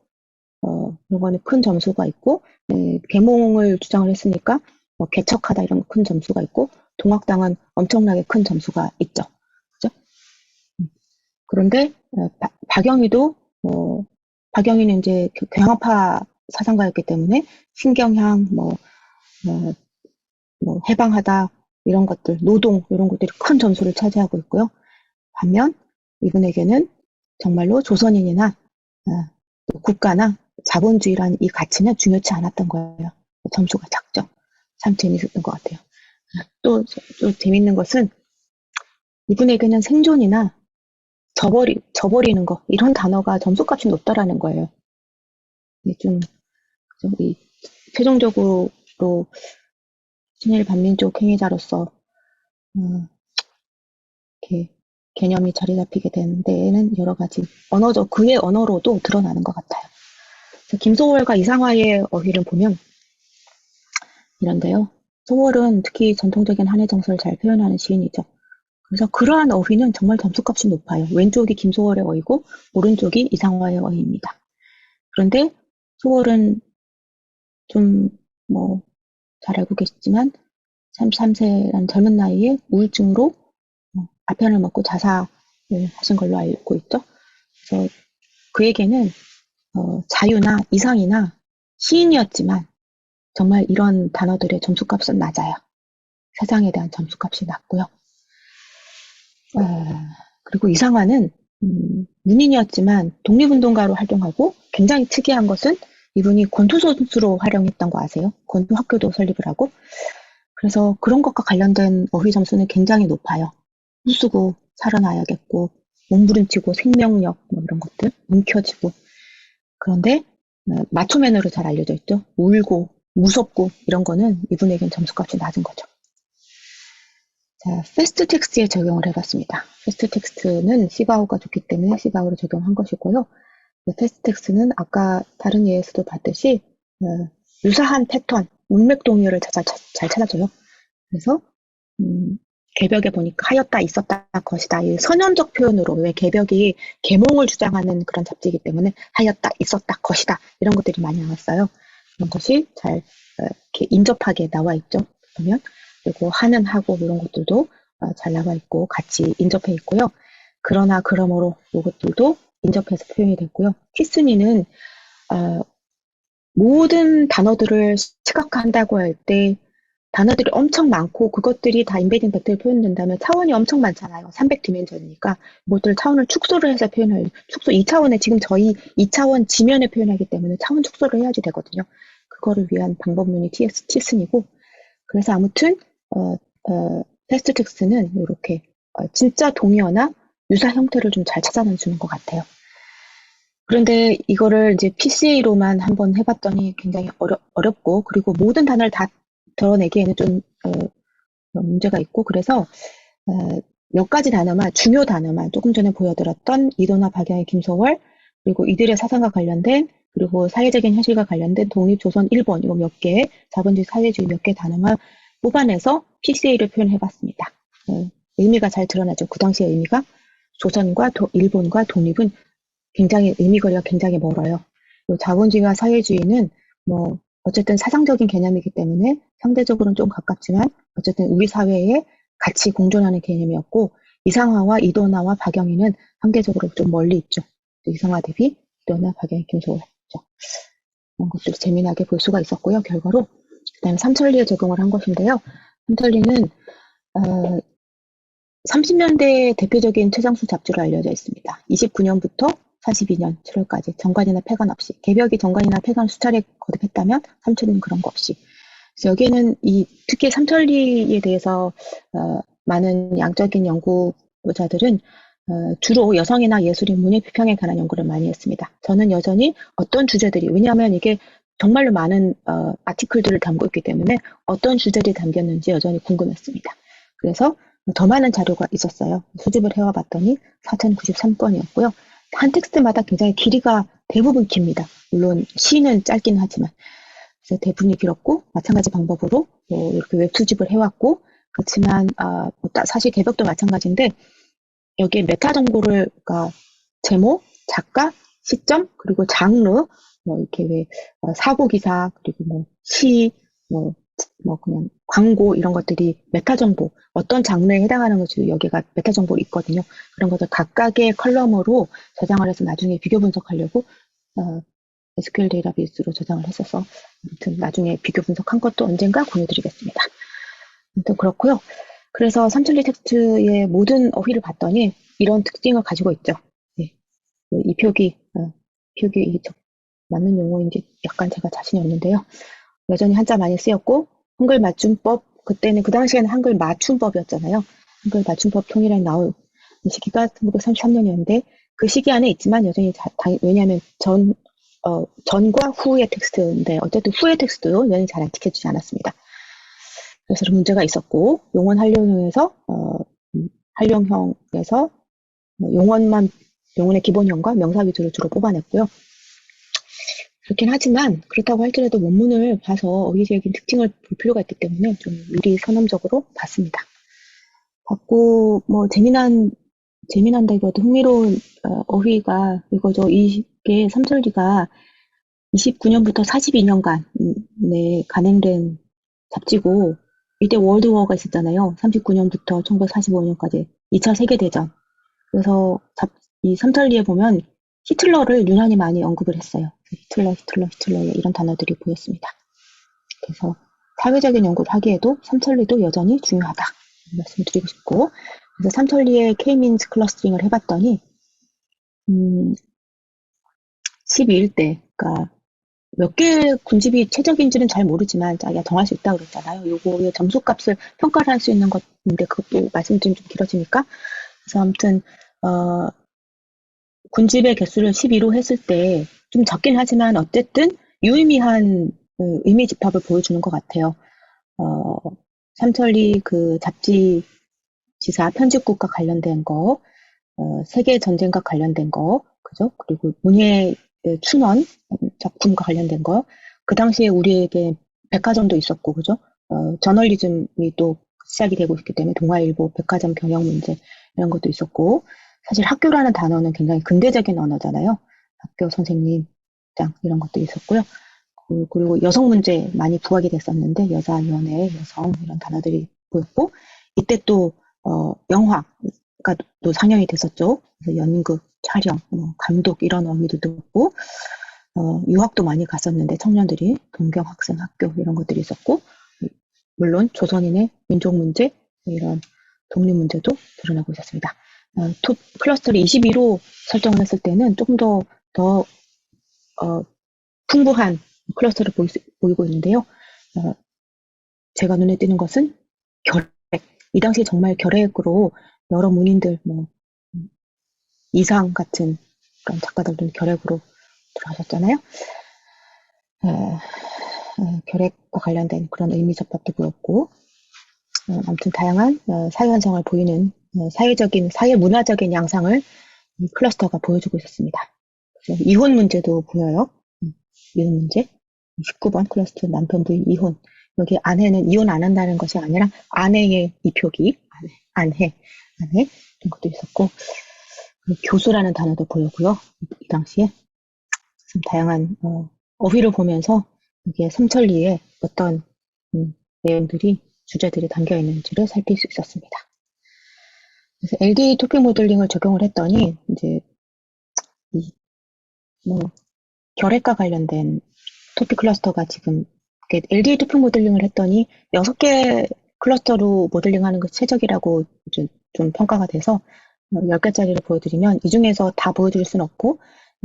이런 거는 큰 점수가 있고 계몽을 주장을 했으니까 개척하다 이런 큰 점수가 있고 동학당은 엄청나게 큰 점수가 있죠. 그죠? 그런데 박영희도 박영희는 이제 경합파 사상가였기 때문에 신경향, 어, 해방하다 이런 것들, 노동 이런 것들이 큰 점수를 차지하고 있고요. 반면 이분에게는 정말로 조선인이나 국가나 자본주의라는 이 가치는 중요치 않았던 거예요. 점수가 작죠. 참 재밌었던 것 같아요. 또 재밌는 것은 이분에게는 생존이나 저버리는 거 이런 단어가 점수값이 높다라는 거예요. 좀 이 최종적으로 친일 반민족 행위자로서 이렇게 개념이 자리 잡히게 된 데에는 여러 가지 그의 언어로도 드러나는 것 같아요. 김소월과 이상화의 어휘를 보면 이런데요. 소월은 특히 전통적인 한의 정서를 잘 표현하는 시인이죠. 그래서 그러한 어휘는 정말 점수값이 높아요. 왼쪽이 김소월의 어휘고 오른쪽이 이상화의 어휘입니다. 그런데 소월은 좀 잘 알고 계시지만 33세라는 젊은 나이에 우울증으로 아편을 먹고 자살을 하신 걸로 알고 있죠. 그래서 그에게는 자유나 이상이나 시인이었지만 정말 이런 단어들의 점수값은 낮아요. 세상에 대한 점수값이 낮고요. 그리고 이상화는 문인이었지만 독립운동가로 활동하고 굉장히 특이한 것은 이분이 권투 선수로 활용했던 거 아세요? 권투 학교도 설립을 하고 그래서 그런 것과 관련된 어휘 점수는 굉장히 높아요. 부수고 살아나야겠고 몸부림치고 생명력 이런 것들 움켜쥐고 그런데 마초맨으로 잘 알려져 있죠. 울고 무섭고 이런 거는 이분에겐 점수값이 낮은 거죠. 자, 패스트 텍스트에 적용을 해봤습니다. 패스트 텍스트는 시바오가 좋기 때문에 시바오를 적용한 것이고요. 패스트 텍스트는 아까 다른 예에서도 봤듯이 유사한 패턴, 문맥 동의어를 잘 찾아줘요. 그래서 개벽에 보니까 하였다, 있었다, 것이다. 이 선언적 표현으로 왜 개벽이 계몽을 주장하는 그런 잡지이기 때문에 하였다, 있었다, 것이다 이런 것들이 많이 나왔어요. 이런 것이 잘 이렇게 인접하게 나와 있죠. 보면 그리고 하는 하고 이런 것들도 잘 나와 있고 같이 인접해 있고요. 그러나 그러므로 이것들도 인접해서 표현이 됐고요. 키스니는 모든 단어들을 시각화한다고 할 때 단어들이 엄청 많고 그것들이 다 인베딩 벡터로 표현된다면 차원이 엄청 많잖아요. 300 디멘전이니까 이것들 차원을 축소를 해서 표현할 축소 2차원에 지금 저희 2차원 지면에 표현하기 때문에 차원 축소를 해야지 되거든요. 그거를 위한 방법론이 티슨이고 그래서 아무튼 패스트 텍스트는 이렇게 진짜 동의어나 유사 형태를 좀 잘 찾아내주는 것 같아요. 그런데 이거를 이제 PCA로만 한번 해봤더니 굉장히 어렵고 그리고 모든 단어를 다 드러내기에는 좀 문제가 있고 그래서 몇 가지 단어만 중요 단어만 조금 전에 보여드렸던 이도나 박영희 김소월 그리고 이들의 사상과 관련된 그리고 사회적인 현실과 관련된 독립조선 일본 이거 몇 개의 자본주의 사회주의 몇 개 단어만 뽑아내서 PCA를 표현해봤습니다. 의미가 잘 드러나죠. 그 당시의 의미가 조선과 일본과 독립은 굉장히 의미거리가 굉장히 멀어요. 자본주의와 사회주의는 어쨌든 사상적인 개념이기 때문에 상대적으로는 좀 가깝지만 어쨌든 우리 사회에 같이 공존하는 개념이었고 이상화와 이도나와 박영희는 상대적으로 좀 멀리 있죠. 이상화 대비 이도나 박영희 김소월죠. 이런 것들을 재미나게 볼 수가 있었고요. 결과로 그다음에 삼천리에 적용을 한 것인데요. 삼천리는 30년대 대표적인 최장수 잡지로 알려져 있습니다. 29년부터 42년 7월까지 정관이나 폐관 없이 개벽이 정관이나 폐관을 수차례 거듭했다면 삼천리는 그런 거 없이 그래서 여기에는 특히 삼천리에 대해서 많은 양적인 연구자들은 주로 여성이나 예술인 문예 비평에 관한 연구를 많이 했습니다. 저는 여전히 어떤 주제들이 왜냐하면 이게 정말로 많은 아티클들을 담고 있기 때문에 어떤 주제들이 담겼는지 여전히 궁금했습니다. 그래서 더 많은 자료가 있었어요. 수집을 해와 봤더니 4093건이었고요. 한 텍스트마다 굉장히 길이가 대부분 깁니다. 물론 시는 짧긴 하지만 그래서 대부분이 길었고 마찬가지 방법으로 이렇게 웹 수집을 해왔고 그렇지만 사실 개벽도 마찬가지인데 여기에 메타 정보를 그러니까 제목, 작가, 시점 그리고 장르 이렇게 왜 사고 기사 그리고 시 뭐 그냥 광고 이런 것들이 메타 정보, 어떤 장르에 해당하는 것이 여기가 메타 정보로 있거든요. 그런 것들 각각의 컬럼으로 저장을 해서 나중에 비교 분석하려고 SQL 데이터베이스로 저장을 했어서 아무튼 나중에 비교 분석한 것도 언젠가 공유드리겠습니다. 아무튼 그렇고요. 그래서 삼천리 텍스트의 모든 어휘를 봤더니 이런 특징을 가지고 있죠. 네. 이 표기 맞는 용어인지 약간 제가 자신이 없는데요. 여전히 한자 많이 쓰였고 한글 맞춤법 그때는 그 당시에는 한글 맞춤법이었잖아요. 한글 맞춤법 통일에 나온 시기가 1933년이었는데 그 시기 안에 있지만 여전히 왜냐하면 전과 후의 텍스트인데 어쨌든 후의 텍스트도 여전히 잘 안 지켜지지 않았습니다. 그래서 문제가 있었고 용언 활용형에서 활용형에서 용언의 기본형과 명사 위주로 주로 뽑아냈고요. 그렇긴 하지만 그렇다고 할지라도 원문을 봐서 어휘적인 특징을 볼 필요가 있기 때문에 좀 미리 선험적으로 봤습니다. 봤고 뭐 재미난다기보다 흥미로운 어휘가 이거죠. 이게 삼천리가 29년부터 42년간에 간행된 잡지고 이때 월드워가 있었잖아요. 39년부터 1945년까지 2차 세계대전. 그래서 이 삼천리에 보면 히틀러를 유난히 많이 언급을 했어요. 히틀러 이런 단어들이 보였습니다. 그래서 사회적인 연구를 하기에도 삼천리도 여전히 중요하다 말씀드리고 싶고 그래서 삼천리의 K-means 클러스터링을 해봤더니 12일대 그러니까 몇 개 군집이 최적인지는 잘 모르지만 자기가 정할 수 있다고 그랬잖아요. 요거의 점수값을 평가를 할 수 있는 것인데 그것도 말씀드리면 좀 길어지니까 그래서 아무튼 군집의 개수를 12로 했을 때 좀 적긴 하지만 어쨌든 유의미한 의미 집합을 보여주는 것 같아요. 삼천리 그 잡지 지사 편집국과 관련된 거, 세계 전쟁과 관련된 거, 그죠? 그리고 문예 춘원 작품과 관련된 거. 그 당시에 우리에게 백화점도 있었고, 그죠? 저널리즘이 또 시작이 되고 있기 때문에 동아일보, 백화점 경영 문제 이런 것도 있었고, 사실 학교라는 단어는 굉장히 근대적인 언어잖아요. 학교 선생님, 장 이런 것도 있었고요. 그리고 여성 문제 많이 부각이 됐었는데 여자 연애, 여성 이런 단어들이 보였고 이때 또 영화가 또 상영이 됐었죠. 그래서 연극, 촬영, 감독 이런 의미도 있고 유학도 많이 갔었는데 청년들이 동경학생 학교 이런 것들이 있었고 물론 조선인의 민족 문제 이런 독립 문제도 드러나고 있었습니다. 톱 클러스터를 22로 설정을 했을 때는 조금 더 풍부한 클러스터를 보이고 있는데요. 제가 눈에 띄는 것은 결핵. 이 당시에 정말 결핵으로 여러 문인들, 이상 같은 그런 작가들도 결핵으로 들어가셨잖아요. 결핵과 관련된 그런 의미 접합도 보였고, 아무튼 다양한 사회 현상을 보이는 사회 문화적인 양상을 이 클러스터가 보여주고 있었습니다. 그래서 이혼 문제도 보여요. 이혼 문제. 19번 클러스터 남편 부인 이혼. 여기 아내는 이혼 안 한다는 것이 아니라 아내의 이 표기, 아내 이런 것도 있었고 교수라는 단어도 보였고요. 이 당시에 좀 다양한 어휘를 보면서 여기에 삼천리에 어떤 내용들이 주제들이 담겨 있는지를 살필 수 있었습니다. 그래서 LDA 토픽 모델링을 적용을 했더니 이제 결핵과 관련된 토픽 클러스터가 지금 LDA 토픽 모델링을 했더니 6개 클러스터로 모델링하는 것이 최적이라고 좀 평가가 돼서 10개짜리를 보여드리면 이 중에서 다 보여드릴 수는 없고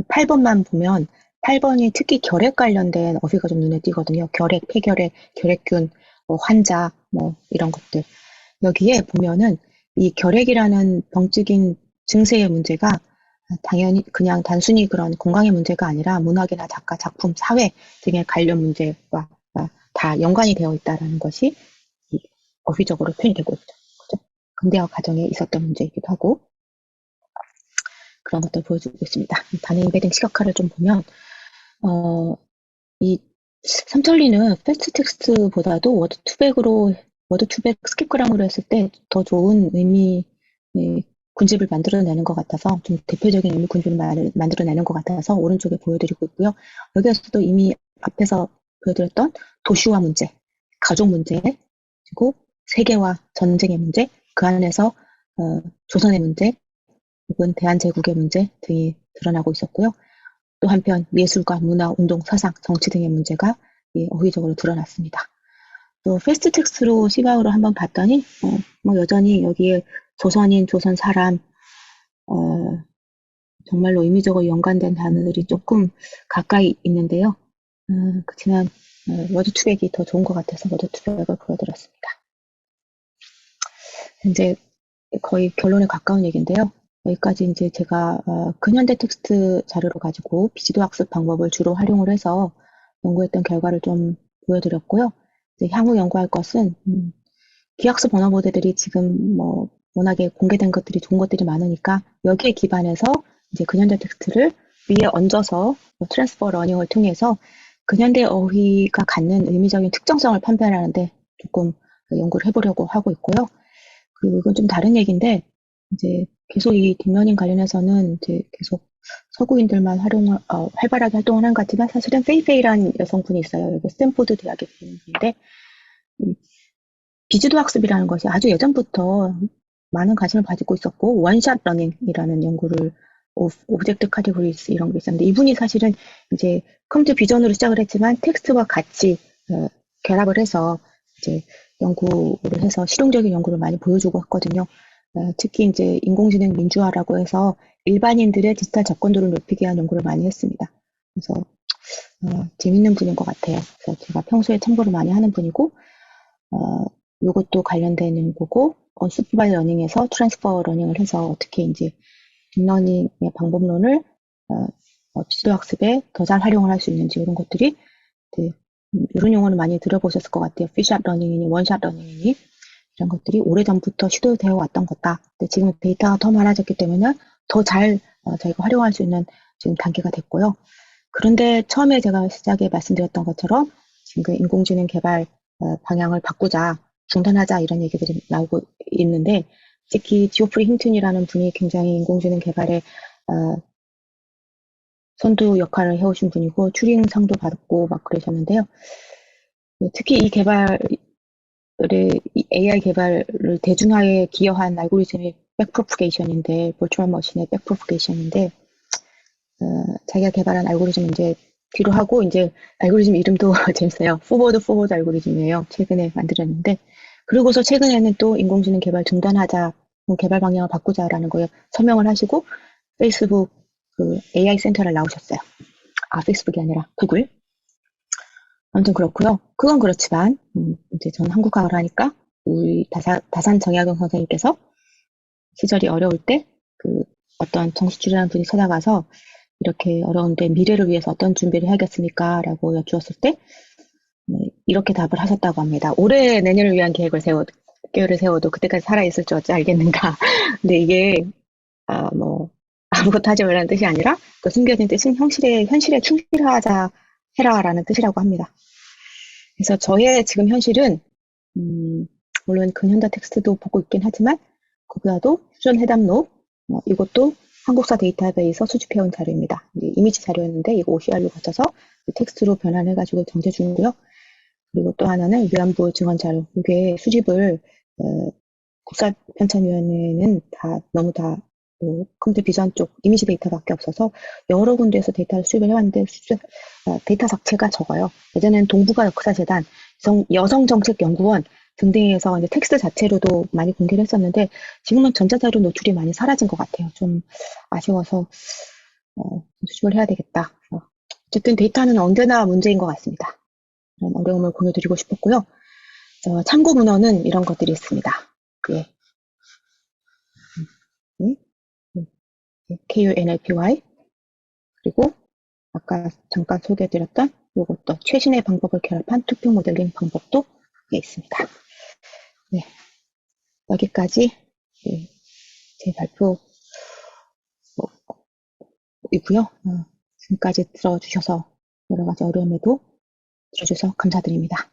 8번만 보면 8번이 특히 결핵 관련된 어휘가 좀 눈에 띄거든요. 결핵, 폐결핵, 결핵균, 환자 이런 것들. 여기에 보면은 이 결핵이라는 병적인 증세의 문제가 당연히 그냥 단순히 그런 건강의 문제가 아니라 문학이나 작가, 작품, 사회 등의 관련 문제와 다 연관이 되어 있다는 것이 어휘적으로 표현이 되고 있죠. 그죠? 근대화 과정에 있었던 문제이기도 하고 그런 것들 보여주고 있습니다. 단행 배딩 시각화를 좀 보면 이 삼천리는 패스트 텍스트보다도 워드 투백 스킵그램으로 했을 때 더 좋은 의미 군집을 만들어내는 것 같아서 좀 대표적인 의미 군집을 만들어내는 것 같아서 오른쪽에 보여드리고 있고요. 여기에서도 이미 앞에서 보여드렸던 도시화 문제 가족 문제, 그리고 세계와 전쟁의 문제, 그 안에서 조선의 문제, 혹은 대한제국의 문제 등이 드러나고 있었고요. 또 한편 예술과 문화, 운동, 사상, 정치 등의 문제가 어휘적으로 드러났습니다. 또 패스트 텍스트로 시각으로 한번 봤더니 뭐 여전히 여기에 조선인, 조선 사람 정말로 의미적으로 연관된 단어들이 조금 가까이 있는데요. 그렇지만 워드 투백이 더 좋은 것 같아서 워드 투백을 보여드렸습니다. 이제 거의 결론에 가까운 얘기인데요. 여기까지 이제 제가 근현대 텍스트 자료를 가지고 비지도 학습 방법을 주로 활용을 해서 연구했던 결과를 좀 보여드렸고요. 이제 향후 연구할 것은 기학습 언어 모델들이 지금 뭐 워낙에 공개된 것들이 좋은 것들이 많으니까 여기에 기반해서 이제 근현대 텍스트를 위에 얹어서 트랜스퍼 러닝을 통해서 근현대 어휘가 갖는 의미적인 특정성을 판별하는데 조금 연구를 해보려고 하고 있고요. 그리고 이건 좀 다른 얘기인데 이제 계속 이 딥러닝 관련해서는 이제 계속 서구인들만 활발하게 활동을 한 것 같지만 사실은 페이페이라는 여성분이 있어요. 여기 스탠포드 대학에 있는 분인데 비주도 학습이라는 것이 아주 예전부터 많은 관심을 가지고 있었고 원샷 러닝이라는 연구를 오브젝트 카테고리스 이런 게 있었는데 이분이 사실은 이제 컴퓨터 비전으로 시작을 했지만 텍스트와 같이 결합을 해서 이제 연구를 해서 실용적인 연구를 많이 보여주고 했거든요. 특히 이제 인공지능 민주화라고 해서 일반인들의 디지털 접근도를 높이기 위한 연구를 많이 했습니다. 그래서 재밌는 분인 것 같아요. 그래서 제가 평소에 참고를 많이 하는 분이고 요것도 관련된 연구고 슈퍼바이저 러닝에서 트랜스퍼 러닝을 해서 어떻게 이제 딥러닝의 방법론을 비주도 학습에 더 잘 활용을 할 수 있는지 이런 것들이 이런 용어는 많이 들어보셨을 것 같아요. 피샷 러닝이니 원샷 러닝이니 이런 것들이 오래전부터 시도되어 왔던 거다. 근데 지금 데이터가 더 많아졌기 때문에 더 잘 저희가 활용할 수 있는 지금 단계가 됐고요. 그런데 처음에 제가 시작에 말씀드렸던 것처럼 지금 그 인공지능 개발 방향을 바꾸자, 중단하자 이런 얘기들이 나오고 있는데 특히 지오프리 힌튼이라는 분이 굉장히 인공지능 개발에 선두 역할을 해오신 분이고 튜링상도 받고 막 그러셨는데요. 특히 이 AI 개발을 대중화에 기여한 알고리즘이 백프로프게이션인데 볼트만 머신의 백프로프게이션인데 자기가 개발한 알고리즘 이제 뒤로 하고 이제 알고리즘 이름도 재밌어요. 포워드 알고리즘이에요. 최근에 만들었는데 그리고서 최근에는 또 인공지능 개발 중단하자, 개발 방향을 바꾸자라는 거에 서명을 하시고 페이스북 그 AI 센터를 나오셨어요. 페이스북이 아니라 구글. 아무튼 그렇고요. 그건 그렇지만 이제 저는 한국어를 하니까 우리 다산 정약용 선생님께서 시절이 어려울 때 그 어떤 정수출이라는 분이 찾아가서 이렇게 어려운데 미래를 위해서 어떤 준비를 해야겠습니까? 라고 여쭈었을 때 이렇게 답을 하셨다고 합니다. 올해 내년을 위한 계획을 세워도 그때까지 살아있을 줄 어찌 알겠는가. 근데 이게 뭐 아무것도 하지 말라는 뜻이 아니라 그 숨겨진 뜻은 현실에 충실하자 해라라는 뜻이라고 합니다. 그래서 저의 지금 현실은 물론 근현대 텍스트도 보고 있긴 하지만 그보다도 수전 해담록 이것도 한국사 데이터베이서 수집해온 자료입니다. 이미지 자료였는데 이거 OCR로 거쳐서 텍스트로 변환해가지고 정제 중이고요. 그리고 또 하나는 위안부 증언 자료. 이게 수집을 국사편찬위원회는 너무 컴퓨터 비전 쪽 이미지 데이터밖에 없어서 여러 군데에서 데이터를 수집을 해왔는데 데이터 자체가 적어요. 예전에는 동북아 역사재단, 여성정책연구원 등등에서 이제 텍스트 자체로도 많이 공개를 했었는데 지금은 전자자료 노출이 많이 사라진 것 같아요. 좀 아쉬워서 수집을 해야 되겠다. 어쨌든 데이터는 언제나 문제인 것 같습니다. 이런 어려움을 공유드리고 싶었고요. 참고 문헌은 이런 것들이 있습니다. 예. KUNLPY 그리고 아까 잠깐 소개해드렸던 이것도 최신의 방법을 결합한 투표 모델링 방법도 있습니다. 네, 여기까지 제 발표이고요. 지금까지 들어주셔서 여러 가지 어려움에도 들어주셔서 감사드립니다.